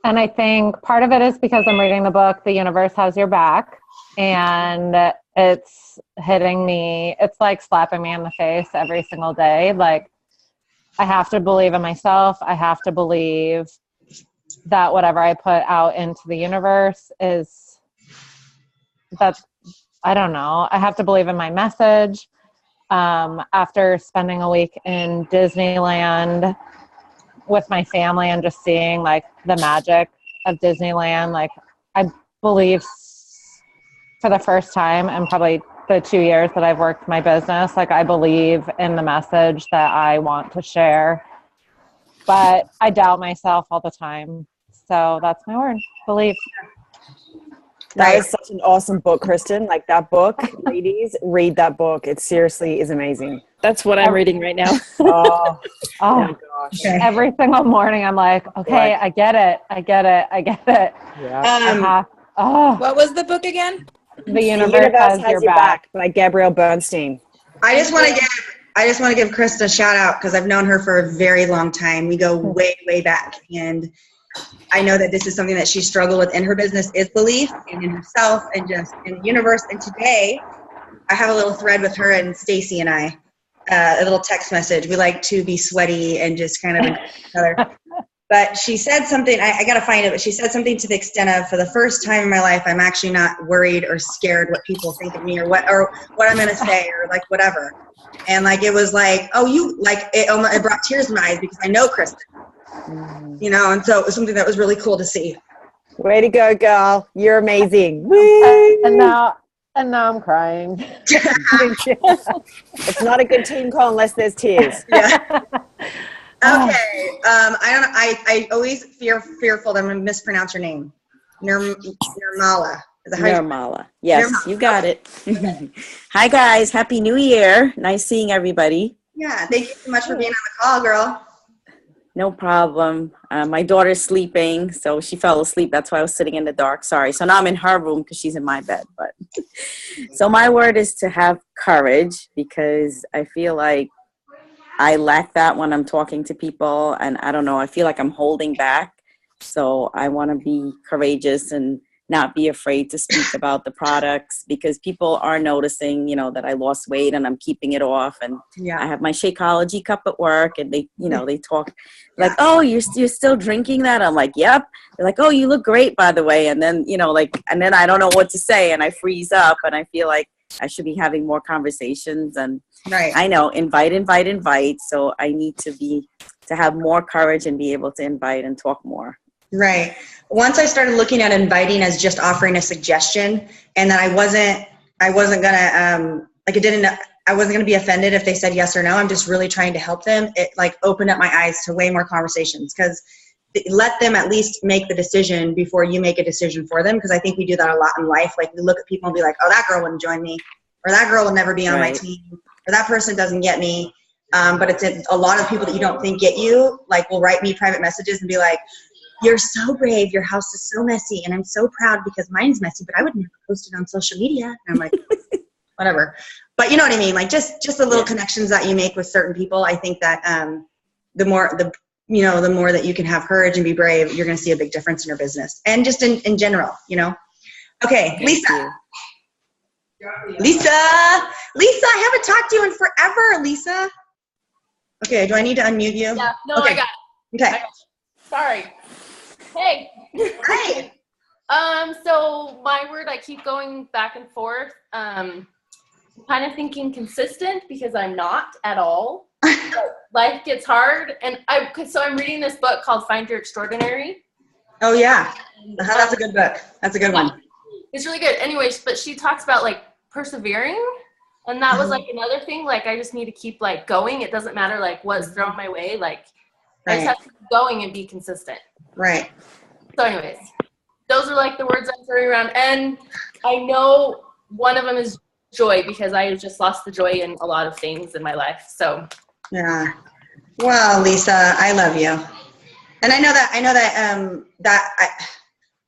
S9: And I think part of it is because I'm reading the book, The Universe Has Your Back. And it's hitting me. It's like slapping me in the face every single day. Like, I have to believe in myself. I have to believe that whatever I put out into the universe is, that's, I don't know. I have to believe in my message. After spending a week in Disneyland with my family and just seeing like the magic of Disneyland, like I believe for the first time in probably the 2 years that I've worked my business, like I believe in the message that I want to share, but I doubt myself all the time. So that's my word, believe.
S5: That is such an awesome book, Kristen. Like that book, ladies, read that book. It seriously is amazing.
S8: That's what I'm reading right now.
S5: Oh my
S9: Oh,
S5: gosh.
S9: every single morning I'm like, okay, I get it. I get it. I get it.
S5: Yeah.
S10: What was the book again?
S9: The universe has your back.
S5: by Gabrielle Bernstein.
S1: I just want to give Krista a shout out because I've known her for a very long time. We go way, way back. And I know that this is something that she struggled with in her business is belief and in herself and just in the universe. And today I have a little thread with her and Stacy and I, a little text message. We like to be sweaty and just kind of encourage each other. But she said something, I got to find it, but she said something to the extent of, for the first time in my life, I'm actually not worried or scared what people think of me or what I'm going to say or like whatever. And like, it was like, oh, you like, it brought tears to my eyes because I know Kristen. You know, and so it was something that was really cool to see.
S5: Way to go, girl. You're amazing.
S9: And now I'm crying.
S5: It's not a good team call unless there's tears.
S1: Yeah. Okay. I always fearful that I'm going to mispronounce your name. Nirmala. Is that how you-
S11: Nirmala. Yes,
S1: Nirmala.
S11: you got it. Hi, guys. Happy New Year. Nice seeing everybody.
S1: Yeah. Thank you so much for being on the call, girl.
S11: No problem. My daughter's sleeping, so she fell asleep. That's why I was sitting in the dark. Sorry. So now I'm in her room because she's in my bed. But so my word is to have courage, because I feel like I lack that when I'm talking to people, and I don't know, I feel like I'm holding back. So I want to be courageous and not be afraid to speak about the products, because people are noticing, you know, that I lost weight and I'm keeping it off. And I have my Shakeology cup at work, and they, you know, they talk like, oh, you're still drinking that? I'm like, yep. They're like, oh, you look great, by the way. And then, you know, like, and then I don't know what to say, and I freeze up, and I feel like I should be having more conversations. And I know, invite. So I need to have more courage and be able to invite and talk more.
S1: Right. Once I started looking at inviting as just offering a suggestion, and that I wasn't gonna I wasn't gonna be offended if they said yes or no. I'm just really trying to help them. It like opened up my eyes to way more conversations, because let them at least make the decision before you make a decision for them. Because I think we do that a lot in life. Like, we look at people and be like, oh, that girl wouldn't join me, or that girl will never be on my team, or that person doesn't get me. But it's a lot of people that you don't think get you, like, will write me private messages and be like, you're so brave. Your house is so messy. And I'm so proud because mine's messy, but I would never post it on social media. And I'm like, whatever. But you know what I mean? Like, just the little connections that you make with certain people. I think that the more that you can have courage and be brave, you're going to see a big difference in your business. And just in general, you know? Okay, Lisa. Lisa, I haven't talked to you in forever, Lisa. Okay, do I need to unmute you?
S12: Yeah, no,
S1: okay.
S12: I got it.
S1: Okay.
S12: Sorry. Hey.
S1: Hi.
S12: So my word, I keep going back and forth. Kind of thinking consistent, because I'm not at all. Life gets hard, and I'm reading this book called Find Your Extraordinary.
S1: Oh yeah, that's a good book. That's a good one.
S12: It's really good. Anyways, but she talks about like persevering, and that was like another thing. Like, I just need to keep like going. It doesn't matter like what's thrown my way. Like, I just have to keep going and be consistent.
S1: Right.
S12: So anyways, those are like the words I'm throwing around. And I know one of them is joy, because I just lost the joy in a lot of things in my life. So
S1: yeah. Well, Lisa, I love you. And I know that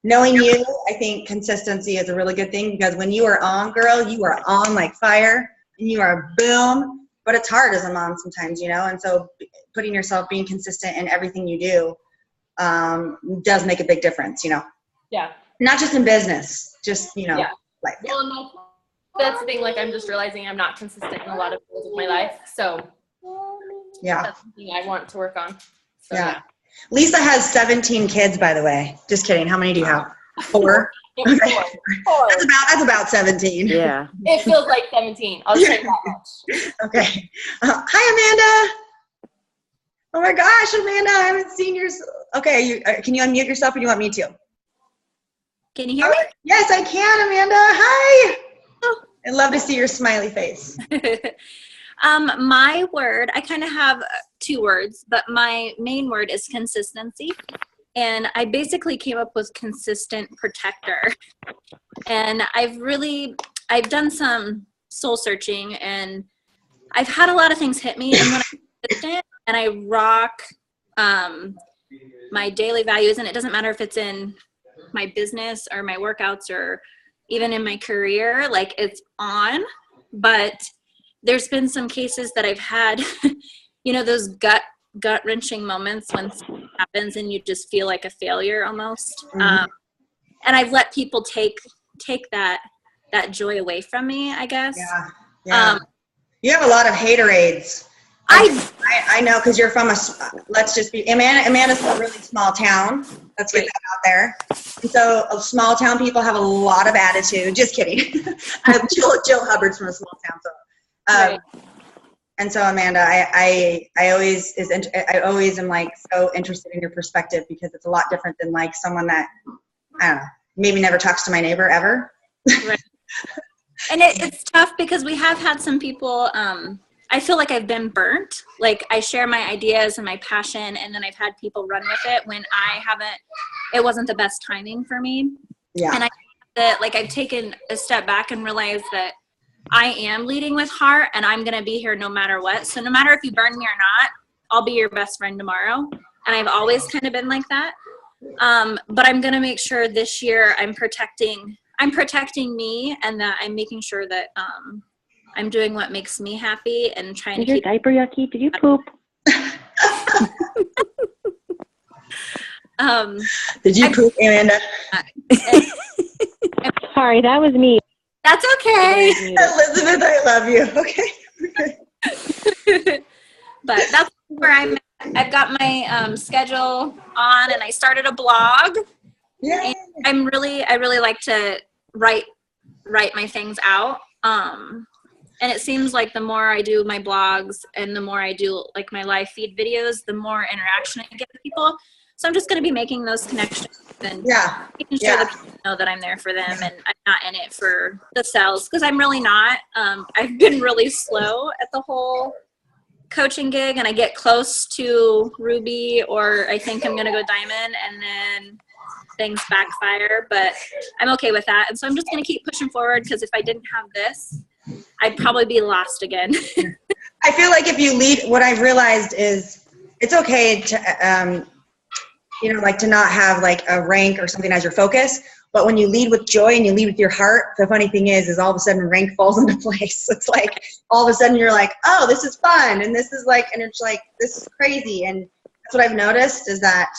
S1: knowing you, I think consistency is a really good thing, because when you are on, girl, you are on like fire and you are boom. But it's hard as a mom sometimes, you know, and so putting yourself, being consistent in everything you do does make a big difference, you know.
S12: Yeah.
S1: Not just in business, just, you know,
S12: yeah.
S1: life.
S12: Well, that's the thing. Like, I'm just realizing I'm not consistent in a lot of areas of my life. So
S1: yeah, that's
S12: something I want to work on. So,
S1: yeah. Lisa has 17 kids, by the way. Just kidding. How many do you have? 4?
S12: Okay. 4.
S1: That's about 17.
S11: Yeah.
S12: It feels like 17. I'll say that much.
S1: Okay. Hi, Amanda. Oh my gosh, Amanda, I haven't seen yours. Okay, can you unmute yourself, or do you want me to?
S13: Can you hear me?
S1: Yes, I can, Amanda. Hi. I'd love to see your smiley face.
S13: My word, I kind of have 2 words, but my main word is consistency. And I basically came up with consistent protector. And I've done some soul searching, and I've had a lot of things hit me. And when I'm consistent and I rock my daily values, and it doesn't matter if it's in my business or my workouts or even in my career, like, it's on. But there's been some cases that I've had, you know, those gut-wrenching moments when something happens and you just feel like a failure almost.
S1: Mm-hmm.
S13: And I've let people take that joy away from me, I guess.
S1: Yeah. Yeah. You have a lot of haterades. I know, because you're from Amanda's from a really small town. Let's get that out there. And so small town people have a lot of attitude. Just kidding. Jill Hubbard's from a small town. So,
S12: Right.
S1: And so, Amanda, I always am like so interested in your perspective, because it's a lot different than like someone that, I don't know, maybe never talks to my neighbor ever.
S13: Right. And it's tough, because we have had some people, I feel like I've been burnt. Like, I share my ideas and my passion, and then I've had people run with it when it wasn't the best timing for me.
S1: Yeah.
S13: And I've taken a step back and realized that I am leading with heart, and I'm going to be here no matter what. So no matter if you burn me or not, I'll be your best friend tomorrow. And I've always kind of been like that. But I'm going to make sure this year I'm protecting me, and that I'm making sure that I'm doing what makes me happy and trying to keep.
S11: Is your diaper yucky? Did you poop?
S1: Did you poop, Amanda?
S14: Sorry, that was me.
S13: That's okay.
S1: Elizabeth, I love you. Okay.
S13: But that's where I'm at. I've got my schedule on, and I started a blog.
S1: Yeah.
S13: I really like to write my things out. And it seems like the more I do my blogs and the more I do like my live feed videos, the more interaction I get with people. So I'm just going to be making those connections and making sure that people know that I'm there for them, and I'm not in it for the sales, because I'm really not. I've been really slow at the whole coaching gig, and I get close to Ruby, or I think I'm going to go Diamond, and then things backfire, but I'm okay with that. And so I'm just going to keep pushing forward, because if I didn't have this, I'd probably be lost again.
S1: I feel like if you lead, what I've realized is it's okay to, like to not have like a rank or something as your focus, but when you lead with joy and you lead with your heart, the funny thing is all of a sudden rank falls into place. It's like all of a sudden you're like, oh, this is fun. And this is like, and it's like, this is crazy. And that's what I've noticed is that,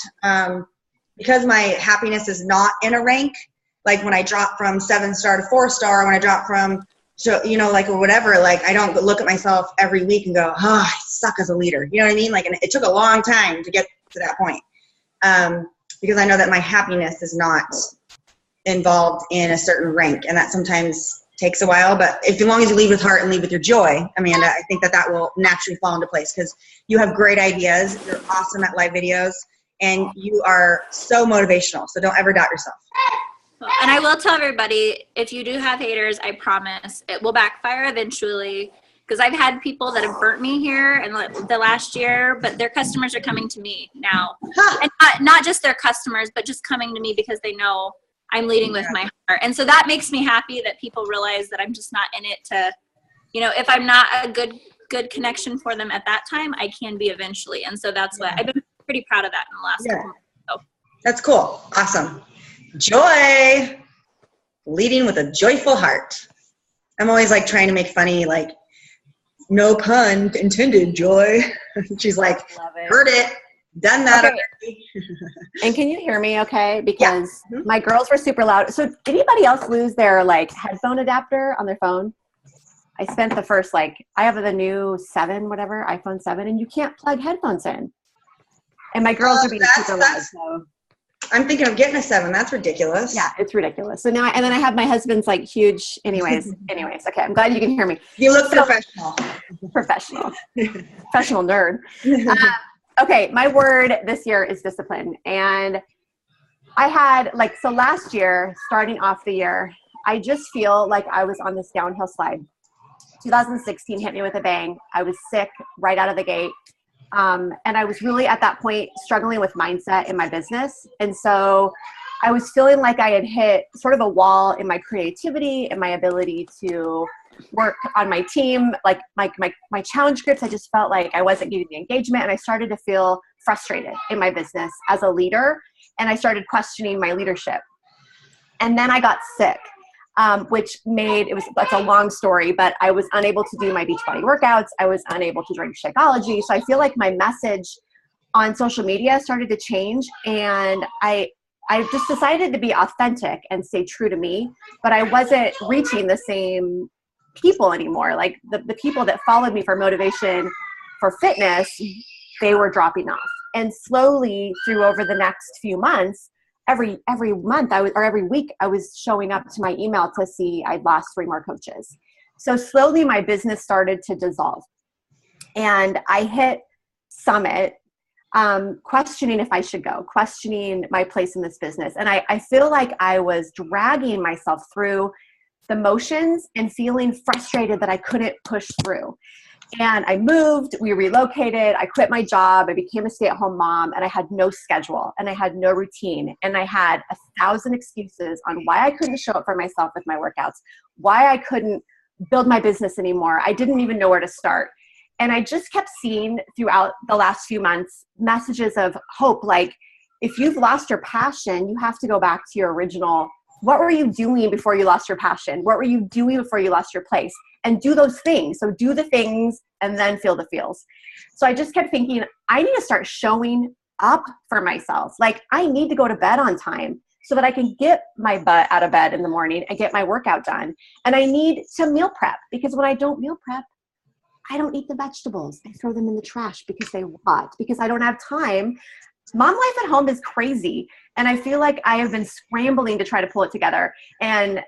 S1: because my happiness is not in a rank, like when I drop from 7-star to 4-star, when I drop from, or whatever, like I don't look at myself every week and go, oh, I suck as a leader. You know what I mean? Like, and it took a long time to get to that point. Because I know that my happiness is not involved in a certain rank, and that sometimes takes a while, but as long as you lead with heart and lead with your joy, Amanda, I think that will naturally fall into place, because you have great ideas. You're awesome at live videos, and you are so motivational. So don't ever doubt yourself.
S13: And I will tell everybody, if you do have haters, I promise it will backfire eventually. because I've had people that have burnt me here in the last year, but their customers are coming to me now. And not just their customers, but just coming to me because they know I'm leading with my heart. And so that makes me happy that people realize that I'm just not in it to, you know, if I'm not a good connection for them at that time, I can be eventually. And so that's what I've been pretty proud of that in the last couple months. So.
S1: That's cool. Awesome. Joy. Leading with a joyful heart. I'm always like trying to make funny, like, no pun intended, Joy. She's like, heard it, done that already.
S14: And can you hear me okay? Because my girls were super loud. So did anybody else lose their like headphone adapter on their phone? I spent the first, like, I have the new 7, whatever, iPhone 7, and you can't plug headphones in. And my girls are being super loud, so.
S1: I'm thinking of getting a 7. That's ridiculous.
S14: Yeah, it's ridiculous. So now, and then I have my husband's like huge, anyways, okay. I'm glad you can hear me.
S1: You look professional.
S14: Professional nerd. Okay. My word this year is discipline. And I had so last year, starting off the year, I just feel like I was on this downhill slide. 2016 hit me with a bang. I was sick right out of the gate. And I was really at that point struggling with mindset in my business. And so I was feeling like I had hit sort of a wall in my creativity and my ability to work on my team. Like my challenge groups, I just felt like I wasn't getting the engagement, and I started to feel frustrated in my business as a leader. And I started questioning my leadership. And then I got sick. Which that's a long story, but I was unable to do my Beachbody workouts. I was unable to drink Shakeology. So I feel like my message on social media started to change, and I just decided to be authentic and stay true to me, but I wasn't reaching the same people anymore. Like the people that followed me for motivation for fitness, they were dropping off. And slowly over the next few months, every month every week I was showing up to my email to see I'd lost 3 more coaches. So slowly my business started to dissolve, and I hit summit, questioning if I should go, questioning my place in this business. And I feel like I was dragging myself through the motions and feeling frustrated that I couldn't push through. And I moved, we relocated, I quit my job, I became a stay-at-home mom, and I had no schedule, and I had no routine, and I had 1,000 excuses on why I couldn't show up for myself with my workouts, why I couldn't build my business anymore. I didn't even know where to start. And I just kept seeing throughout the last few months messages of hope, like, if you've lost your passion, you have to go back to your original. What were you doing before you lost your passion? What were you doing before you lost your place? And do those things. So do the things and then feel the feels. So I just kept thinking, I need to start showing up for myself. Like, I need to go to bed on time so that I can get my butt out of bed in the morning and get my workout done. And I need to meal prep, because when I don't meal prep, I don't eat the vegetables. I throw them in the trash because they rot, because I don't have time. Mom life at home is crazy. And I feel like I have been scrambling to try to pull it together and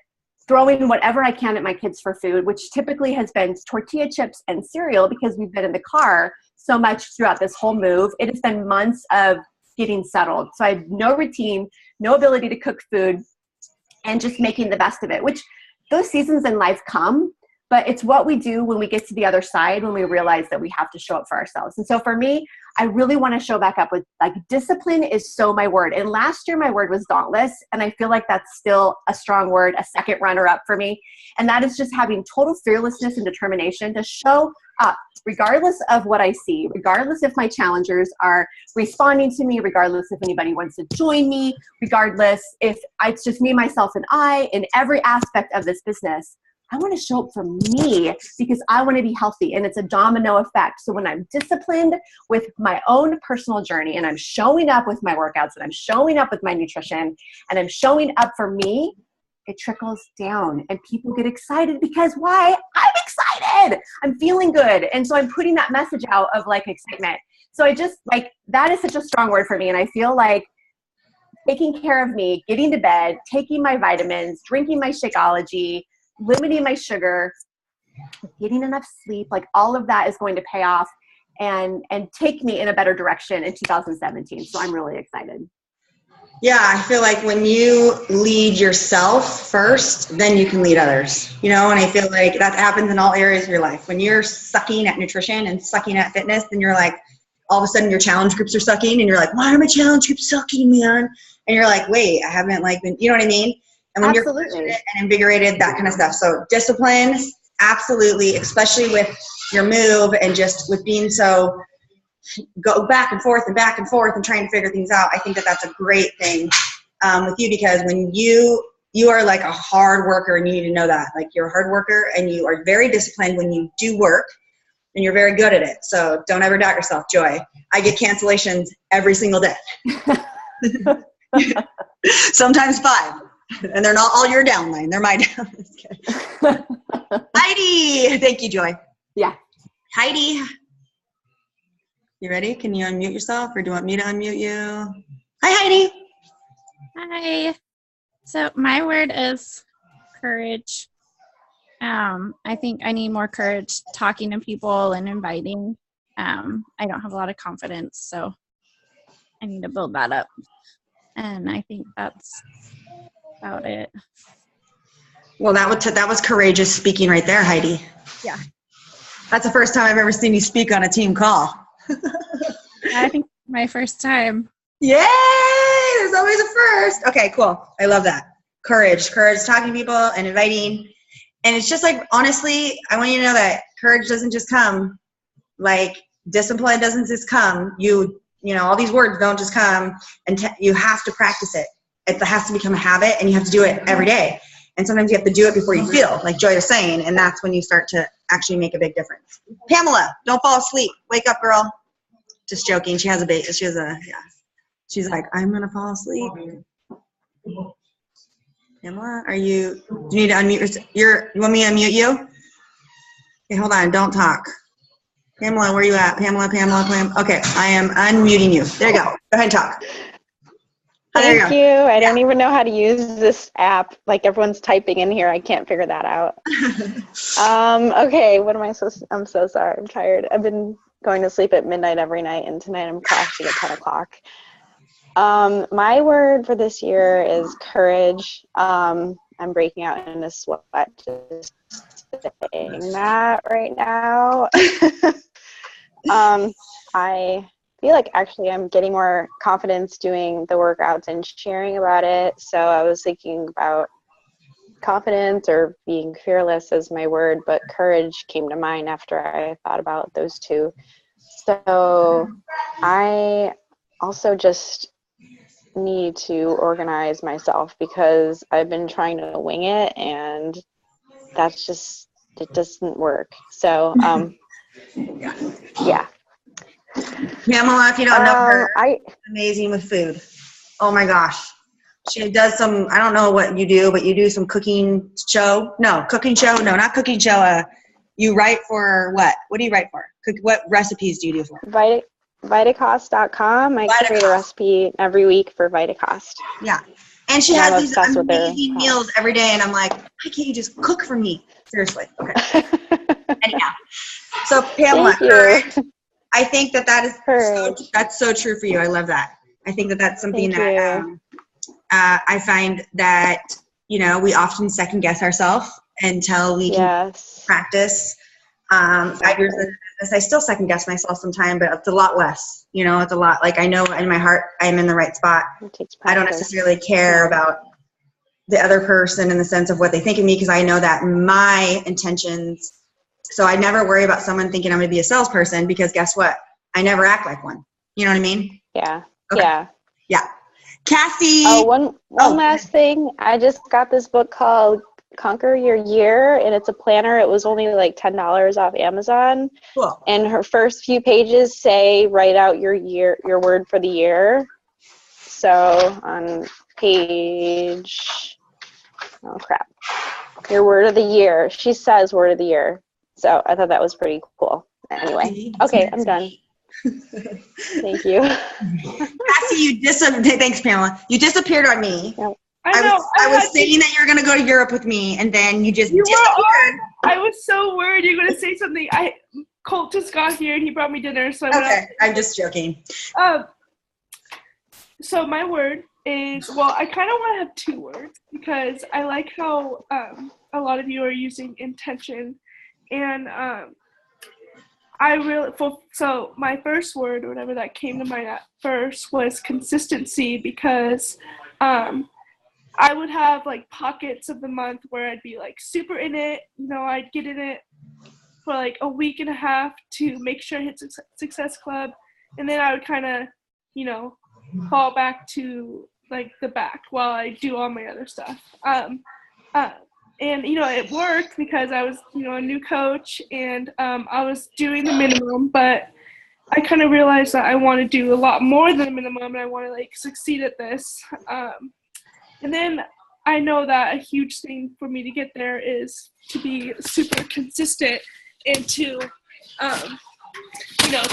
S14: throwing whatever I can at my kids for food, which typically has been tortilla chips and cereal, because we've been in the car so much throughout this whole move. It has been months of getting settled. So I had no routine, no ability to cook food, and just making the best of it, which those seasons in life come, but it's what we do when we get to the other side, when we realize that we have to show up for ourselves. And so for me, I really want to show back up with, like, discipline is so my word. And last year my word was dauntless. And I feel like that's still a strong word, a second runner up for me. And that is just having total fearlessness and determination to show up, regardless of what I see, regardless if my challengers are responding to me, regardless if anybody wants to join me, regardless if it's just me, myself, and I in every aspect of this business. I want to show up for me because I want to be healthy, and it's a domino effect. So when I'm disciplined with my own personal journey, and I'm showing up with my workouts, and I'm showing up with my nutrition, and I'm showing up for me, it trickles down and people get excited, because why? I'm excited. I'm feeling good. And so I'm putting that message out of like excitement. So I just like, that is such a strong word for me. And I feel like taking care of me, getting to bed, taking my vitamins, drinking my Shakeology, limiting my sugar, getting enough sleep, like all of that is going to pay off and take me in a better direction in 2017. So I'm really excited.
S1: Yeah, I feel like when you lead yourself first, then you can lead others, you know, and I feel like that happens in all areas of your life. When you're sucking at nutrition and sucking at fitness, then you're like, all of a sudden your challenge groups are sucking and you're like, why are my challenge groups sucking, man? And you're like, wait, I haven't like been, you know what I mean? And when you're passionate and invigorated, that kind of stuff. So discipline, absolutely, especially with your move and just with being so go back and forth and trying to figure things out. I think that that's a great thing with you, because when you are like a hard worker, and you need to know that, like, you're a hard worker and you are very disciplined when you do work, and you're very good at it. So don't ever doubt yourself, Joy. I get cancellations every single day. Sometimes 5, and they're not all your downline. They're my downline. Heidi, thank you, Joy.
S14: Yeah.
S1: Heidi. You ready? Can you unmute yourself, or do you want me to unmute you? Hi, Heidi.
S15: Hi. So my word is courage. I think I need more courage talking to people and inviting. I don't have a lot of confidence, so I need to build that up. And I think that's about it.
S1: Well, that was courageous speaking right there, Heidi.
S15: Yeah.
S1: That's the first time I've ever seen you speak on a team call.
S15: I think my first time.
S1: Yay! There's always a first. Okay, cool. I love that. Courage talking to people and inviting. And it's just like, honestly, I want you to know that courage doesn't just come, like discipline doesn't just come. You know, all these words don't just come, and you have to practice it. It has to become a habit, and you have to do it every day. And sometimes you have to do it before you feel, like Joy was saying, and that's when you start to actually make a big difference. Pamela, don't fall asleep. Wake up, girl. Just joking. She has a baby. Yeah. She's like, I'm going to fall asleep. Pamela, do you need to unmute you want me to unmute you? Okay, hold on. Don't talk. Pamela, where are you at? Pamela. Okay, I am unmuting you. There you go. Go ahead and talk.
S16: Thank you. I don't even know how to use this app. Like, everyone's typing in here. I can't figure that out. Okay, I'm so sorry. I'm tired. I've been going to sleep at midnight every night, and tonight I'm crashing at 10 o'clock. My word for this year is courage. I'm breaking out in a sweat just saying that right now. I feel like actually I'm getting more confidence doing the workouts and sharing about it. So I was thinking about confidence or being fearless as my word, but courage came to mind after I thought about those two. So I also just need to organize myself, because I've been trying to wing it, and it doesn't work. So yeah.
S1: Pamela, if you don't know her, amazing with food. Oh my gosh. She does some, I don't know what you do, but you do some cooking show. No, not cooking show. You write for what? What do you write for? What recipes do you do for?
S16: Vitacost.com. I create a recipe every week for Vitacost.
S1: Yeah. And she has these amazing meals every day, and I'm like, why can't you just cook for me? Seriously. Okay. Anyhow. So Pamela, I think that's so true for you. I love that. I think that's something that I find that, you know, we often second guess ourselves until we can practice. 5 years into this, I still second guess myself sometimes, but it's a lot less. You know, it's a lot. Like, I know in my heart I'm in the right spot. I don't necessarily care about the other person in the sense of what they think of me, because I know that my intentions. So I never worry about someone thinking I'm going to be a salesperson, because guess what? I never act like one. You know what I mean?
S16: Yeah.
S1: Okay. Yeah. Cassie.
S16: Oh, one last thing. I just got this book called Conquer Your Year, and it's a planner. It was only like $10 off Amazon.
S1: Cool.
S16: And her first few pages say, write out your word for the year. So on page, your word of the year. She says word of the year. So I thought that was pretty cool. Anyway, okay, I'm done. Thank you.
S1: Cassie, thanks, Pamela. You disappeared on me. I was saying that you were going to go to Europe with me, and then you just disappeared.
S17: I was so worried you were going to say something. Colt just got here, and he brought me dinner. So
S1: okay, I'm just joking.
S17: So my word is, well, I kind of want to have 2 words because I like how a lot of you are using intention, and so my first word, or whatever that came to mind at first, was consistency, because I would have like pockets of the month where I'd be like super in it, I'd get in it for like a week and a half to make sure I hit Success Club, and then I would kind of, fall back to like the back while I do all my other stuff. And it worked because I was, a new coach, and I was doing the minimum, but I kind of realized that I want to do a lot more than the minimum, and I want to like succeed at this. And then I know that a huge thing for me to get there is to be super consistent and to,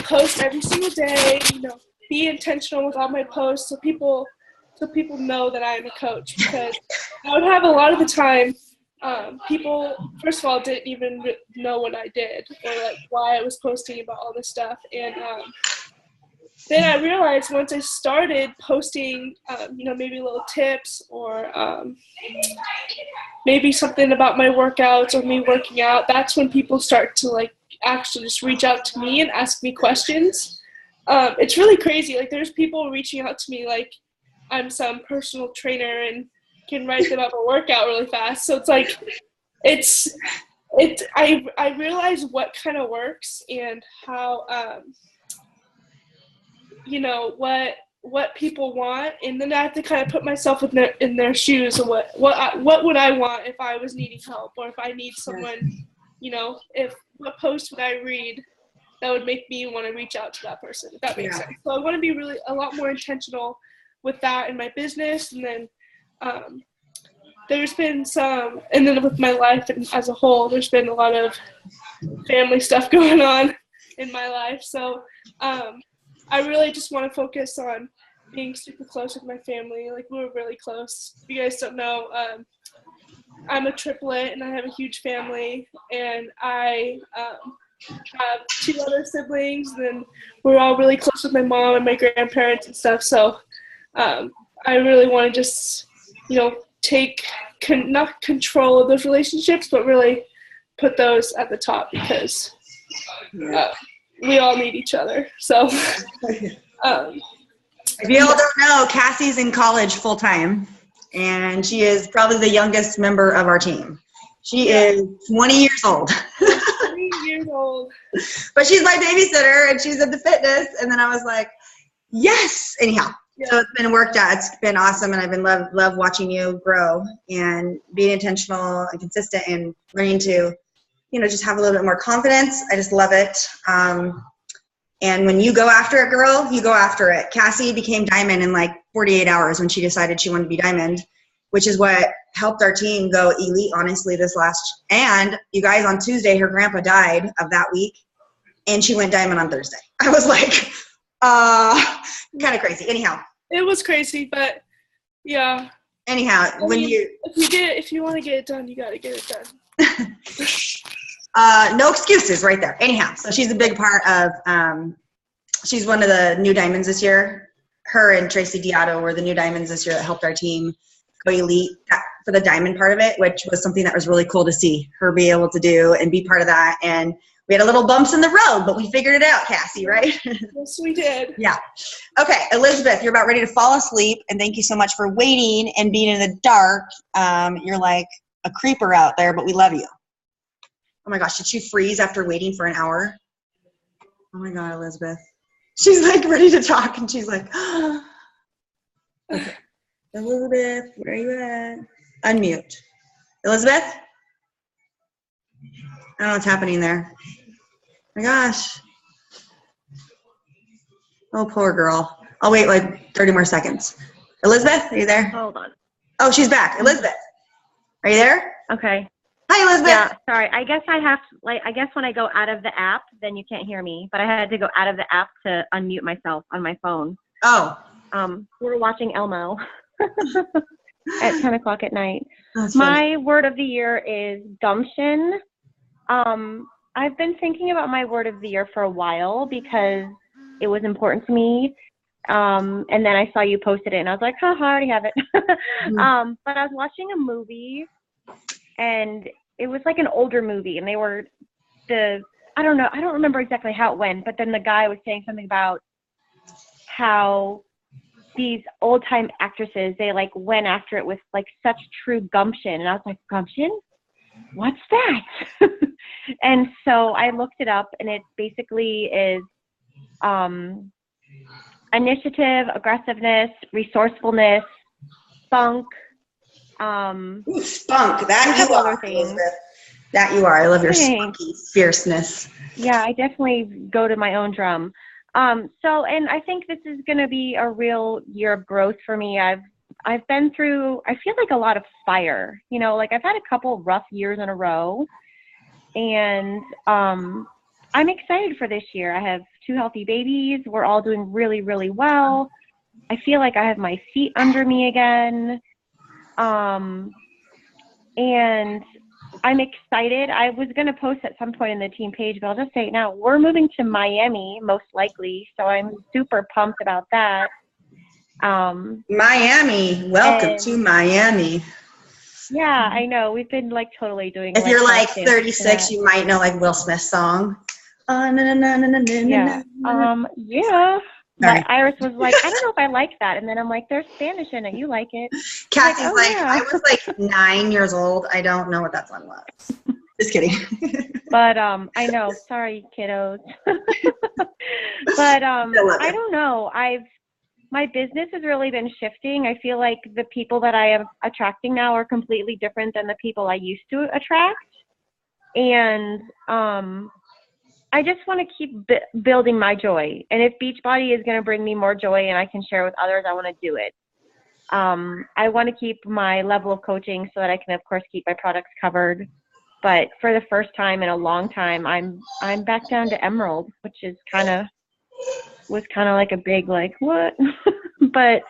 S17: post every single day, be intentional with all my posts so people know that I'm a coach, because I would have a lot of the time people, first of all, didn't even know what I did or like why I was posting about all this stuff. And then I realized once I started posting, maybe little tips or maybe something about my workouts or me working out, that's when people start to like actually just reach out to me and ask me questions. It's really crazy. Like there's people reaching out to me like I'm some personal trainer and can write them up a workout really fast. So it's like, I realize what kind of works and how, what people want, and then I have to kind of put myself in their shoes. And what would I want if I was needing help, or if I need someone, what post would I read that would make me want to reach out to that person, if that makes sense. So I want to be really a lot more intentional with that in my business, and then there's been some, and then with my life as a whole, there's been a lot of family stuff going on in my life. So I really just want to focus on being super close with my family. Like we were really close. If you guys don't know, I'm a triplet and I have a huge family, and I have 2 other siblings, and we're all really close with my mom and my grandparents and stuff. So I really want to just, take not control of those relationships, but really put those at the top, because we all need each other. So
S1: if you all don't know, Cassie's in college full time, and she is probably the youngest member of our team. She is 20 years old.
S17: 20 years old.
S1: But she's my babysitter, and she's at the fitness, and then I was like, yes. Anyhow. Yeah. So it's been worked out. It's been awesome, and I've been love watching you grow and being intentional and consistent and learning to, just have a little bit more confidence. I just love it. And when you go after it, girl, you go after it. Cassie became diamond in like 48 hours when she decided she wanted to be diamond, which is what helped our team go elite, honestly, this last. And you guys, on Tuesday, her grandpa died of that week, and she went diamond on Thursday. I was like, kind of crazy. Anyhow,
S17: it was crazy, but yeah.
S1: Anyhow,
S17: if you want to get it done, you got to get it done.
S1: No excuses right there. Anyhow, so she's a big part of, she's one of the new diamonds this year. Her and Tracy Diato were the new diamonds this year that helped our team go elite for the diamond part of it, which was something that was really cool to see her be able to do and be part of that. And we had a little bumps in the road, but we figured it out, Cassie, right?
S17: Yes, we did.
S1: Yeah. Okay, Elizabeth, you're about ready to fall asleep, and thank you so much for waiting and being in the dark. You're like a creeper out there, but we love you. Oh my gosh, did she freeze after waiting for an hour? Oh my God, Elizabeth. She's like ready to talk, and she's like, okay. Elizabeth, where are you at? Unmute. Elizabeth? I don't know what's happening there. Oh my gosh. Oh, poor girl. I'll wait like 30 more seconds. Elizabeth, are you there?
S18: Hold on.
S1: Oh, she's back. Elizabeth, are you there?
S18: Okay.
S1: Hi, Elizabeth.
S18: Yeah, sorry. I guess I guess when I go out of the app, then you can't hear me. But I had to go out of the app to unmute myself on my phone.
S1: Oh.
S18: We're watching Elmo at 10 o'clock at night.
S1: That's
S18: my word of the year is gumption. I've been thinking about my word of the year for a while because it was important to me. And then I saw you posted it, and I was like, haha, I already have it. But I was watching a movie, and it was like an older movie, and they were I don't remember exactly how it went, but then the guy was saying something about how these old time actresses, they like went after it with like such true gumption. And I was like, gumption? What's that? And so I looked it up, and it basically is initiative, aggressiveness, resourcefulness, spunk.
S1: Spunk, that you are, Elizabeth. That you are. I love your spunky fierceness.
S18: Yeah, I definitely go to my own drum. And I think this is going to be a real year of growth for me. I've been through, I feel like a lot of fire, you know, like I've had a couple rough years in a row, and I'm excited for this year. I have 2 healthy babies. We're all doing really, really well. I feel like I have my feet under me again. And I'm excited. I was going to post at some point in the team page, but I'll just say it now. We're moving to Miami, most likely, so I'm super pumped about that.
S1: Miami. Welcome to Miami.
S18: Yeah, I know. We've been like totally doing.
S1: If you're like 36, you might know like Will Smith's song.
S18: Yeah. My Iris was like, I don't know if I like that, and then I'm like, there's Spanish in it. You like it?
S1: Cassie's I was like 9 years old. I don't know what that song was. Just kidding.
S18: But I know. Sorry, kiddos. But I don't know. My business has really been shifting. I feel like the people that I am attracting now are completely different than the people I used to attract. And I just want to keep building my joy. And if Beachbody is going to bring me more joy and I can share with others, I want to do it. I want to keep my level of coaching so that I can, of course, keep my products covered. But for the first time in a long time, I'm back down to Emerald, which is was kind of like a big like what, but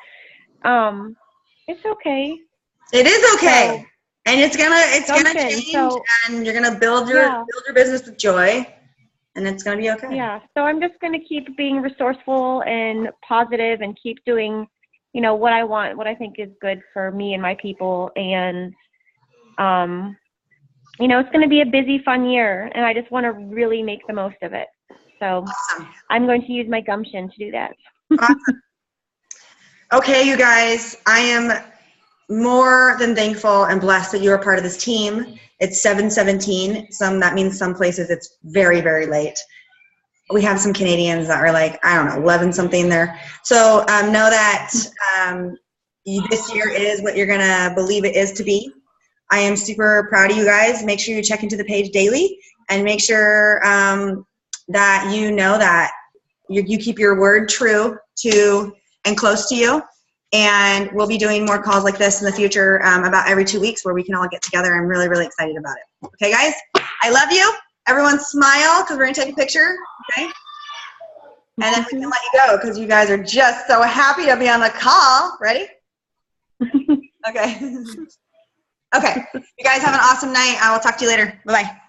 S18: it's okay.
S1: It is okay, so, and it's gonna change, and you're gonna build your business with joy, and it's gonna be okay.
S18: Yeah. So I'm just gonna keep being resourceful and positive, and keep doing, you know, what I want, what I think is good for me and my people, and you know, it's gonna be a busy, fun year, and I just want to really make the most of it. So awesome. I'm going to use my gumption to do that.
S1: Awesome. Okay, you guys, I am more than thankful and blessed that you are part of this team. It's 7:17. That means some places it's very, very late. We have some Canadians that are like, I don't know, 11 something there. So know that this year is what you're going to believe it is to be. I am super proud of you guys. Make sure you check into the page daily, and make sure that you know that you keep your word true to and close to you. And we'll be doing more calls like this in the future, about every 2 weeks, where we can all get together. I'm really, really excited about it. Okay, guys? I love you. Everyone smile, because we're going to take a picture, okay? And then we can let you go, because you guys are just so happy to be on the call. Ready? Okay. Okay. You guys have an awesome night. I will talk to you later. Bye-bye.